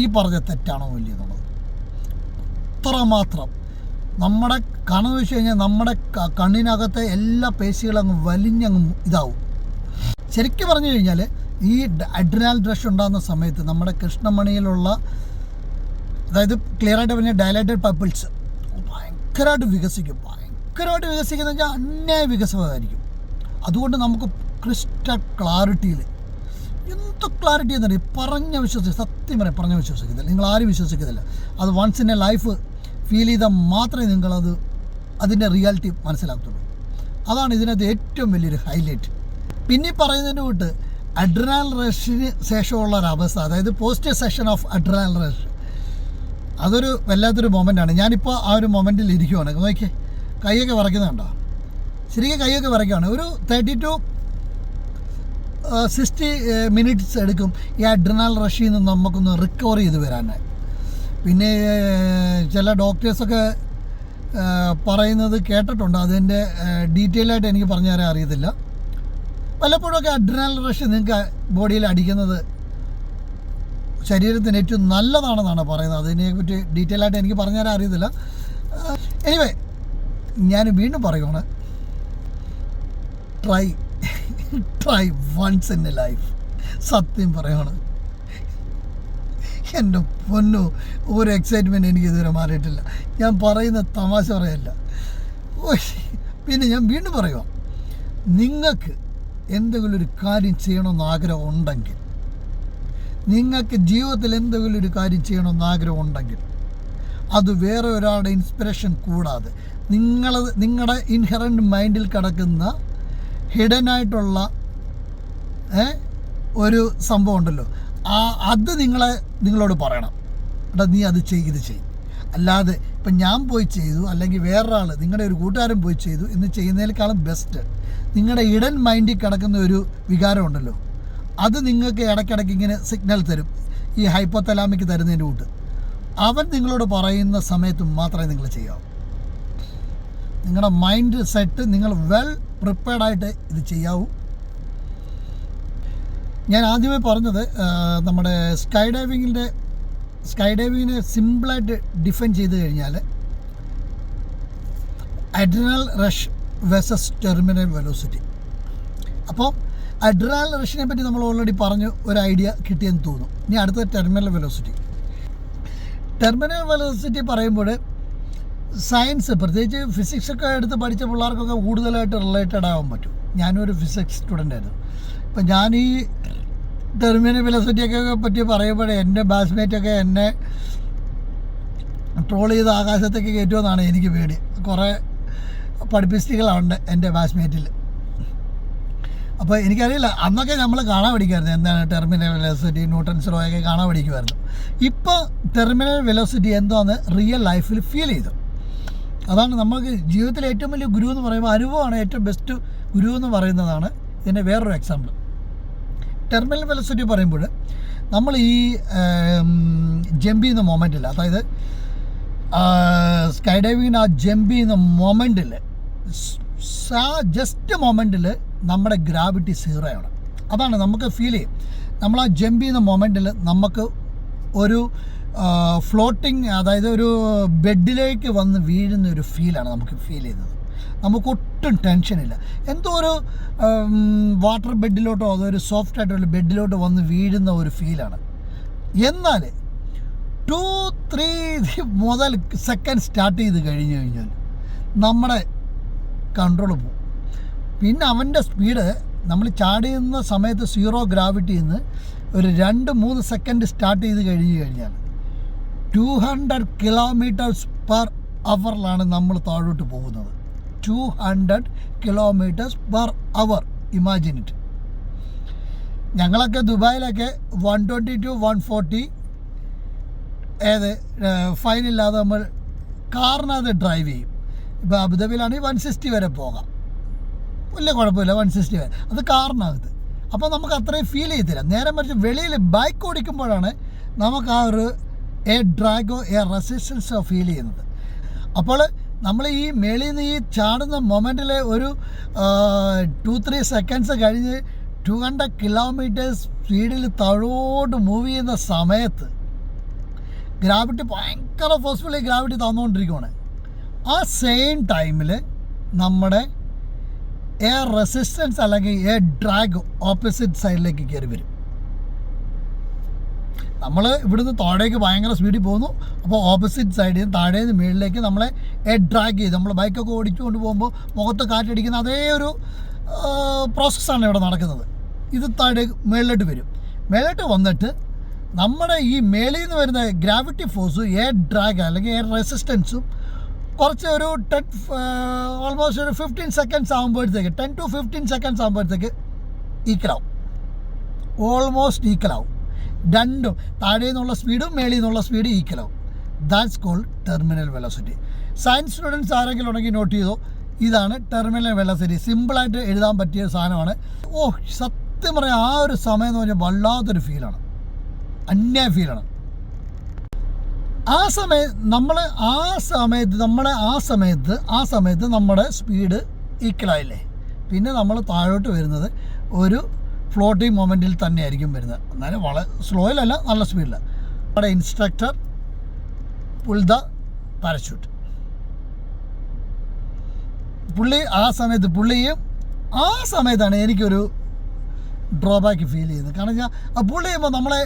ഈ പറഞ്ഞ തെറ്റാണോ ഇല്ലെന്നുള്ളത്. അത്രമാത്രം നമ്മുടെ കണ്ണെന്ന് വെച്ച് കഴിഞ്ഞാൽ നമ്മുടെ കണ്ണിനകത്തെ എല്ലാ പേശികളങ്ങ് വലിഞ്ഞങ്ങ് ഇതാവും. ശരിക്കും പറഞ്ഞു കഴിഞ്ഞാൽ ഈ അഡ്രിനൽ റഷ് ഉണ്ടാകുന്ന സമയത്ത് നമ്മുടെ കൃഷ്ണമണിയിലുള്ള, അതായത് ക്ലിയറായിട്ട് പറഞ്ഞാൽ ഡയലേറ്റഡ് പപ്പിൾസ് ഭയങ്കരമായിട്ട് വികസിക്കുന്ന വെച്ചാൽ അന്യായ വികസനമായിരിക്കും. അതുകൊണ്ട് നമുക്ക് ക്രിസ്റ്റൽ ക്ലാരിറ്റിയിൽ എന്ത് ക്ലാരിറ്റി എന്നറിയാം, സത്യം പറയാം പറഞ്ഞ് വിശ്വസിക്കത്തില്ല, നിങ്ങൾ ആരും വിശ്വസിക്കത്തില്ല. അത് once in a life feel ചെയ്താൽ മാത്രമേ നിങ്ങളത് അതിൻ്റെ റിയാലിറ്റി മനസ്സിലാക്കത്തുള്ളൂ. അതാണ് ഇതിനകത്ത് ഏറ്റവും വലിയൊരു ഹൈലൈറ്റ്. പിന്നെ പറയുന്നതിന് വിട്ട് അഡ്രിനൽ റഷിന് ശേഷമുള്ള ഒരു അവസ്ഥ, അതായത് post session of adrenal rush, അതൊരു വല്ലാത്തൊരു മൊമെൻ്റാണ്. ഞാനിപ്പോൾ ആ ഒരു മൊമെൻറ്റിൽ ഇരിക്കുവാണ്. നോക്കിയേ, കൈയൊക്കെ വിറയ്ക്കുന്നുണ്ടോ? ശരിക്കും കൈയൊക്കെ വിറയ്ക്കുകയാണ്. ഒരു 30 to 60 മിനിറ്റ്സ് എടുക്കും ഈ അഡ്രിനൽ റഷിൽ നിന്ന് നമുക്കൊന്ന് റിക്കവർ ചെയ്ത് വരാനായി. പിന്നെ ചില ഡോക്ടേഴ്സൊക്കെ പറയുന്നത് കേട്ടിട്ടുണ്ട്, അതിൻ്റെ ഡീറ്റെയിൽ ആയിട്ട് എനിക്ക് പറഞ്ഞു തരാൻ അറിയത്തില്ല. പലപ്പോഴൊക്കെ അഡ്രിനൽ റഷ് നിങ്ങൾക്ക് ബോഡിയിൽ അടിക്കുന്നത് ശരീരത്തിന് ഏറ്റവും നല്ലതാണെന്നാണ് പറയുന്നത്. അതിനെപ്പറ്റി ഡീറ്റെയിൽ ആയിട്ട് എനിക്ക് പറഞ്ഞു തരാൻ അറിയത്തില്ല. എനിവേ, ഞാൻ വീണ്ടും പറയുവാണ്, try once in a life. സത്യം പറയുവാണ്, എൻ്റെ പൊന്നു, ഒരു എക്സൈറ്റ്മെൻറ്റ് എനിക്ക് ഇതുവരെ മാറിയിട്ടില്ല. ഞാൻ പറയുന്ന തമാശ പറയല്ല. പിന്നെ ഞാൻ വീണ്ടും പറയുക, നിങ്ങൾക്ക് എന്തെങ്കിലും ഒരു കാര്യം ചെയ്യണമെന്ന് ആഗ്രഹം ഉണ്ടെങ്കിൽ, നിങ്ങൾക്ക് ജീവിതത്തിൽ എന്തെങ്കിലും ഒരു കാര്യം ചെയ്യണമെന്ന് ആഗ്രഹം ഉണ്ടെങ്കിൽ, അത് വേറെ ഒരാളുടെ ഇൻസ്പിറേഷൻ കൂടാതെ നിങ്ങളുടെ ഇൻഹറൻറ്റ് മൈൻഡിൽ കിടക്കുന്ന ഹിഡനായിട്ടുള്ള ഒരു സംഭവം ഉണ്ടല്ലോ, അത് നിങ്ങളോട് പറയണം, എടാ നീ അത് ഇത് ചെയ്യും. അല്ലാതെ ഇപ്പം ഞാൻ പോയി ചെയ്തു, അല്ലെങ്കിൽ വേറൊരാൾ, നിങ്ങളുടെ ഒരു കൂട്ടുകാരൻ പോയി ചെയ്തു എന്ന് ചെയ്യുന്നതിനേക്കാളും ബെസ്റ്റ് നിങ്ങളുടെ ഇടൻ മൈൻഡിൽ കിടക്കുന്ന ഒരു വികാരം ഉണ്ടല്ലോ, അത് നിങ്ങൾക്ക് ഇടയ്ക്കിടയ്ക്ക് ഇങ്ങനെ സിഗ്നൽ തരും, ഈ ഹൈപ്പോതലാമിക് തരുന്നതിൻ്റെ കൂട്ട്. അവൻ നിങ്ങളോട് പറയുന്ന സമയത്ത് മാത്രമേ നിങ്ങൾ ചെയ്യാവൂ. നിങ്ങളുടെ മൈൻഡ് സെറ്റ് നിങ്ങൾ വെൽ പ്രിപ്പയർഡായിട്ട് ഇത് ചെയ്യാവൂ. ഞാൻ ആദ്യമേ പറഞ്ഞത് നമ്മുടെ സ്കൈ ഡൈവിങ്ങിനെ സിമ്പിളായിട്ട് ഡിഫൈൻ ചെയ്ത് കഴിഞ്ഞാൽ adrenal rush versus terminal velocity. അപ്പോൾ അഡ്രിനൽ റഷിനെ പറ്റി നമ്മൾ ഓൾറെഡി പറഞ്ഞു, ഒരു ഐഡിയ കിട്ടിയെന്ന് തോന്നുന്നു. ഇനി അടുത്ത ടെർമിനൽ വെലോസിറ്റി പറയുമ്പോൾ സയൻസ്, പ്രത്യേകിച്ച് ഫിസിക്സൊക്കെ എടുത്ത് പഠിച്ച പിള്ളേർക്കൊക്കെ കൂടുതലായിട്ട് റിലേറ്റഡ് ആകാൻ പറ്റും. ഞാനൊരു ഫിസിക്സ് സ്റ്റുഡൻ്റ് ആയിരുന്നു. ഇപ്പം ഞാൻ ഈ ടെർമിനൽ വെലോസിറ്റിയൊക്കെ പറ്റി പറയുമ്പോഴേ എൻ്റെ ബാച്ച്മേറ്റൊക്കെ എന്നെ ട്രോൾ ചെയ്ത് ആകാശത്തേക്ക് കയറ്റുമെന്നാണ് എനിക്ക് പേടി. കുറേ പഠിപ്പിസ്റ്റുകളുണ്ട് എൻ്റെ ബാച്ച്മേറ്റിൽ. അപ്പോൾ എനിക്കറിയില്ല, അന്നൊക്കെ നമ്മൾ കാണാൻ പഠിക്കുമായിരുന്നു എന്താണ് ടെർമിനൽ വെലോസിറ്റി, ന്യൂട്ടൺസ് ലോയൊക്കെ കാണാൻ പഠിക്കുമായിരുന്നു. ഇപ്പോൾ ടെർമിനൽ വെലോസിറ്റി എന്താണെന്ന് റിയൽ ലൈഫിൽ ഫീൽ ചെയ്തു. അതാണ് നമുക്ക് ജീവിതത്തിലെ ഏറ്റവും വലിയ ഗുരു എന്ന് പറയുമ്പോൾ, അനുഭവമാണ് ഏറ്റവും ബെസ്റ്റ് ഗുരു എന്ന് പറയുന്നതാണ് ഇതിൻ്റെ വേറൊരു എക്സാമ്പിൾ. ടെർമിനൽ വെലോസിറ്റി പറയുമ്പോൾ നമ്മൾ ഈ ജമ്പ് ചെയ്യുന്ന മൊമെൻറ്റിൽ, അതായത് സ്കൈ ഡൈവിങ്ങിന് ആ ജമ്പ് ചെയ്യുന്ന മൊമെൻറ്റിൽ, ജസ്റ്റ് മൊമെൻറ്റിൽ നമ്മുടെ ഗ്രാവിറ്റി സീറോയാണ്. അതാണ് നമുക്ക് ഫീൽ ചെയ്യും. നമ്മൾ ആ ജമ്പ് ചെയ്യുന്ന മൊമെൻറ്റിൽ നമുക്ക് ഒരു ഫ്ലോട്ടിങ്, അതായത് ഒരു ബെഡിലേക്ക് വന്ന് വീഴുന്ന ഒരു ഫീലാണ് നമുക്ക് ഫീൽ ചെയ്യുന്നത്. നമുക്കൊട്ടും ടെൻഷനില്ല. എന്തോ ഒരു വാട്ടർ ബെഡിലോട്ടോ അതൊരു സോഫ്റ്റ് ആയിട്ടുള്ള ബെഡിലോട്ടോ വന്ന് വീഴുന്ന ഒരു ഫീലാണ്. എന്നാൽ 2-3 മുതൽ സെക്കൻഡ് സ്റ്റാർട്ട് ചെയ്ത് കഴിഞ്ഞ് കഴിഞ്ഞാൽ നമ്മുടെ കൺട്രോൾ പോകും. പിന്നെ അവൻ്റെ സ്പീഡ് നമ്മൾ ചാടിയുന്ന സമയത്ത് സീറോ ഗ്രാവിറ്റിയിൽ നിന്ന് ഒരു 2-3 സെക്കൻഡ് സ്റ്റാർട്ട് ചെയ്ത് കഴിഞ്ഞ് കഴിഞ്ഞാൽ 200 km/h നമ്മൾ താഴോട്ട് പോകുന്നത്. 200 km/h. Imagine it. ഞങ്ങളൊക്കെ ദുബായിലൊക്കെ 120-140 ഫൈനില്ലാതെ നമ്മൾ കാറിനകത്ത് ഡ്രൈവ് ചെയ്യും. ഇപ്പോൾ അബുദാബിയിലാണെങ്കിൽ 160 വരെ പോകാം, വലിയ കുഴപ്പമില്ല, 160 വരെ, അത് കാറിനകത്ത്. അപ്പോൾ നമുക്ക് അത്രയും ഫീൽ ചെയ്യത്തില്ല. നേരെ മറിച്ച് വെളിയിൽ ബൈക്ക് ഓടിക്കുമ്പോഴാണ് നമുക്ക് ആ ഒരു ഡ്രാഗോ റെസിസ്റ്റൻസോ ഫീൽ ചെയ്യുന്നത്. അപ്പോൾ നമ്മൾ ഈ മേളിൽ നിന്ന് ഈ ചാടുന്ന മൊമെൻറ്റിൽ ഒരു 2-3 സെക്കൻഡ്സ് കഴിഞ്ഞ് 200 km സ്പീഡിൽ താഴോട്ട് മൂവ് ചെയ്യുന്ന സമയത്ത് ഗ്രാവിറ്റി ഭയങ്കര ഫോഴ്സ്ഫുള്ളി ഗ്രാവിറ്റി തന്നുകൊണ്ടിരിക്കുകയാണ്. ആ സെയിം ടൈമിൽ നമ്മുടെ എയർ റെസിസ്റ്റൻസ് അല്ലെങ്കിൽ എയർ ഡ്രാഗ് ഓപ്പോസിറ്റ് സൈഡിലേക്ക് കയറി വരും. നമ്മൾ ഇവിടുന്ന് താഴേക്ക് ഭയങ്കര സ്പീഡിൽ പോകുന്നു. അപ്പോൾ ഓപ്പോസിറ്റ് സൈഡിൽ നിന്ന് താഴേന്ന് മുകളിലേക്ക് നമ്മളെ എയർ ഡ്രാഗ് ചെയ്ത്, നമ്മൾ ബൈക്കൊക്കെ ഓടിച്ചുകൊണ്ട് പോകുമ്പോൾ മുഖത്ത് കാറ്റടിക്കുന്ന അതേ ഒരു പ്രോസസ്സാണ് ഇവിടെ നടക്കുന്നത്. ഇത് താഴെ മുകളിലോട്ട് വരും. മേലോട്ട് വന്നിട്ട് നമ്മുടെ ഈ മേളിൽ നിന്ന് വരുന്ന ഗ്രാവിറ്റി ഫോഴ്സും എയർ ഡ്രാഗ് അല്ലെങ്കിൽ എയർ റെസിസ്റ്റൻസും കുറച്ച് ഒരു ഓൾമോസ്റ്റ് ഒരു 15 സെക്കൻഡ്സ് ആകുമ്പോഴത്തേക്ക് 10 to 15 സെക്കൻഡ്സ് ആകുമ്പോഴത്തേക്ക് ഈക്വലാവും, ഓൾമോസ്റ്റ് ഈക്വലാവും. രണ്ടും താഴെ നിന്നുള്ള സ്പീഡും മേളിൽ നിന്നുള്ള സ്പീഡ് ഈക്വലാവും. That's called terminal velocity. Science students ആരെങ്കിലും ഉണ്ടെങ്കിൽ നോട്ട് ചെയ്തോ, ഇതാണ് ടെർമിനൽ വെലോസിറ്റി. സിമ്പിളായിട്ട് എഴുതാൻ പറ്റിയ സാധനമാണ്. സത്യം പറയാം, ആ ഒരു സമയം എന്ന് പറഞ്ഞാൽ വല്ലാത്തൊരു ഫീലാണ്, അന്യായ ഫീലാണ്. ആ സമയത്ത് നമ്മുടെ സ്പീഡ് ഈക്വലായില്ലേ, പിന്നെ നമ്മൾ താഴോട്ട് വരുന്നത് ഒരു ഫ്ലോട്ടിംഗ് മൊമെൻറ്റിൽ തന്നെയായിരിക്കും വരുന്നത്. എന്നാലും വളരെ സ്ലോയിലല്ല, നല്ല സ്പീഡിൽ. നമ്മുടെ ഇൻസ്ട്രക്ടർ പുൾ ദ പാരച്യൂട്ട്. പുള്ളിയും ആ സമയത്താണ് എനിക്കൊരു ഡ്രോബാക്ക് ഫീൽ ചെയ്യുന്നത്. കാരണം വെച്ചാൽ ആ പുള്ളി ചെയ്യുമ്പോൾ നമ്മളെ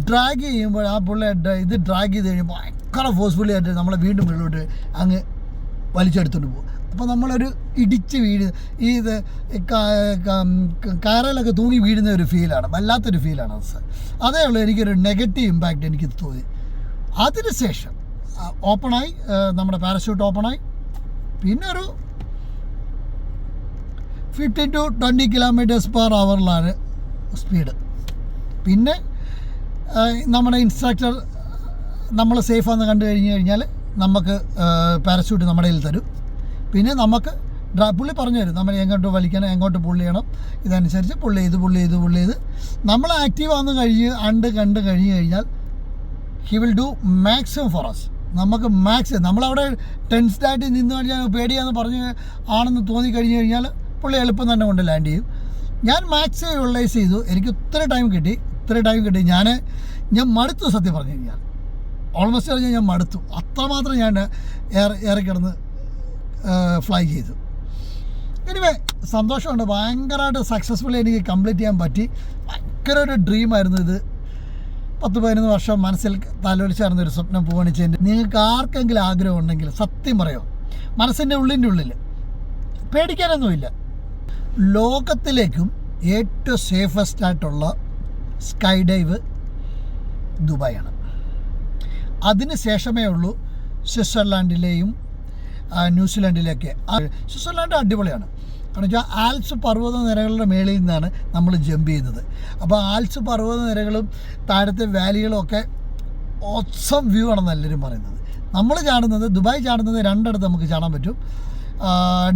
ഡ്രാഗ് ചെയ്യുമ്പോൾ ആ പുള്ളി ഇത് ഡ്രാഗ് ചെയ്ത് കഴിയുമ്പോൾ ഭയങ്കര ഫോഴ്സ്ഫുള്ളി ആയിട്ട് നമ്മളെ വീണ്ടും മുകളിലോട്ട് അങ്ങ് വലിച്ചെടുത്തുകൊണ്ട് പോകും. അപ്പോൾ നമ്മളൊരു ഇടിച്ച് ഇത് കയറയിലൊക്കെ തൂങ്ങി വീഴുന്ന ഒരു ഫീലാണ്, വല്ലാത്തൊരു ഫീലാണ്. അതേ ഉള്ളൂ എനിക്കൊരു നെഗറ്റീവ് ഇമ്പാക്റ്റ് എനിക്ക് തോന്നി. അതിനുശേഷം ഓപ്പണായി, നമ്മുടെ പാരച്യൂട്ട് ഓപ്പണായി, പിന്നെ ഒരു 15 to 20 km/h സ്പീഡ്. പിന്നെ നമ്മുടെ ഇൻസ്ട്രക്ടർ നമ്മൾ സേഫാന്ന് കണ്ടു കഴിഞ്ഞാൽ നമുക്ക് പാരച്യൂട്ട് നമ്മുടെ കയ്യിൽ തരും. പിന്നെ നമുക്ക് പുള്ളി പറഞ്ഞു തരും നമ്മൾ എങ്ങോട്ട് വലിക്കണം, എങ്ങോട്ട് പുള്ളി ചെയ്യണം. ഇതനുസരിച്ച് പുള്ളി ചെയ്ത് നമ്മൾ ആക്റ്റീവ് ആണെന്ന് കണ്ട് കഴിഞ്ഞ് കഴിഞ്ഞാൽ he will do maximum for us. നമുക്ക് നമ്മളവിടെ ടെൻസ്ഡായിട്ട് നിന്ന് കഴിഞ്ഞാൽ പേടിയാന്ന് ആണെന്ന് തോന്നിക്കഴിഞ്ഞ് കഴിഞ്ഞാൽ പുള്ളി എളുപ്പം തന്നെ കൊണ്ട് ലാൻഡ് ചെയ്യും. ഞാൻ മാക്സിമം യൂട്ടിലൈസ് ചെയ്തു. എനിക്ക് ഇത്ര ടൈം കിട്ടി. ഞാൻ മടുത്തു, സത്യം പറഞ്ഞു കഴിഞ്ഞാൽ. ഓൾമോസ്റ്റ് കഴിഞ്ഞാൽ ഞാൻ മടുത്തു. അത്രമാത്രം ഞാൻ ഇറക്കിടന്ന് ഫ്ലൈ ചെയ്തു. എനിവേ സന്തോഷമുണ്ട്. ഭയങ്കരമായിട്ട് സക്സസ്ഫുള്ളി എനിക്ക് കംപ്ലീറ്റ് ചെയ്യാൻ പറ്റി. ഭയങ്കര ഒരു ഡ്രീമായിരുന്നു ഇത്. 10-15 വർഷം മനസ്സിൽ തലോലിച്ചായിരുന്നൊരു സ്വപ്നം പൂവണിച്ചതിൻ്റെ. നിങ്ങൾക്ക് ആർക്കെങ്കിലും ആഗ്രഹം ഉണ്ടെങ്കിൽ സത്യം പറയോ, മനസ്സിൻ്റെ ഉള്ളിൽ പേടിക്കാനൊന്നുമില്ല. ലോകത്തിലേക്കും ഏറ്റവും സേഫസ്റ്റ് ആയിട്ടുള്ള സ്കൈ ഡൈവ് ദുബായാണ്. അതിന് ശേഷമേ ഉള്ളൂ സ്വിറ്റ്സർലാൻഡിലെയും ന്യൂസിലാൻഡിലെയൊക്കെ. സ്വിറ്റ്സർലാൻഡ് അടിപൊളിയാണ്. കാരണം വെച്ചാൽ ആൽപ്സ് പർവ്വത നിരകളുടെ മേളിൽ നിന്നാണ് നമ്മൾ ജമ്പ് ചെയ്യുന്നത്. അപ്പോൾ ആൽപ്സ് പർവ്വത നിരകളും താഴത്തെ വാലികളും ഒക്കെ ഓസം വ്യൂ ആണെന്ന് എല്ലാവരും പറയുന്നത്. നമ്മൾ ചാടുന്നത്, ദുബായ് ചാടുന്നത് രണ്ടിടത്ത് നമുക്ക് ചാടാൻ പറ്റും.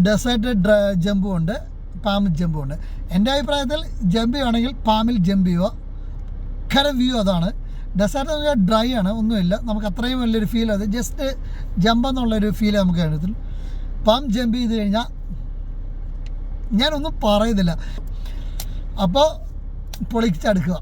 ഡെസേർട്ട് ജമ്പും ഉണ്ട്, പാമിൽ ജമ്പും ഉണ്ട്. എൻ്റെ അഭിപ്രായത്തിൽ ജമ്പ് ചെയ്യുകയാണെങ്കിൽ പാമിൽ ജമ്പ് ചെയ്യുക. വ്യൂ അതാണ്. ഡെസേർട്ട് എന്ന് പറഞ്ഞാൽ ഡ്രൈ ആണ്, ഒന്നുമില്ല. നമുക്ക് അത്രയും വലിയൊരു ഫീൽ, അത് ജസ്റ്റ് ജമ്പ് എന്നുള്ളൊരു ഫീൽ നമുക്ക് കാണത്തില്ല. പാം ജമ്പ് ചെയ്ത് കഴിഞ്ഞാൽ ഞാനൊന്നും പറയുന്നില്ല. അപ്പോൾ പൊളിച്ചടുക്കുക.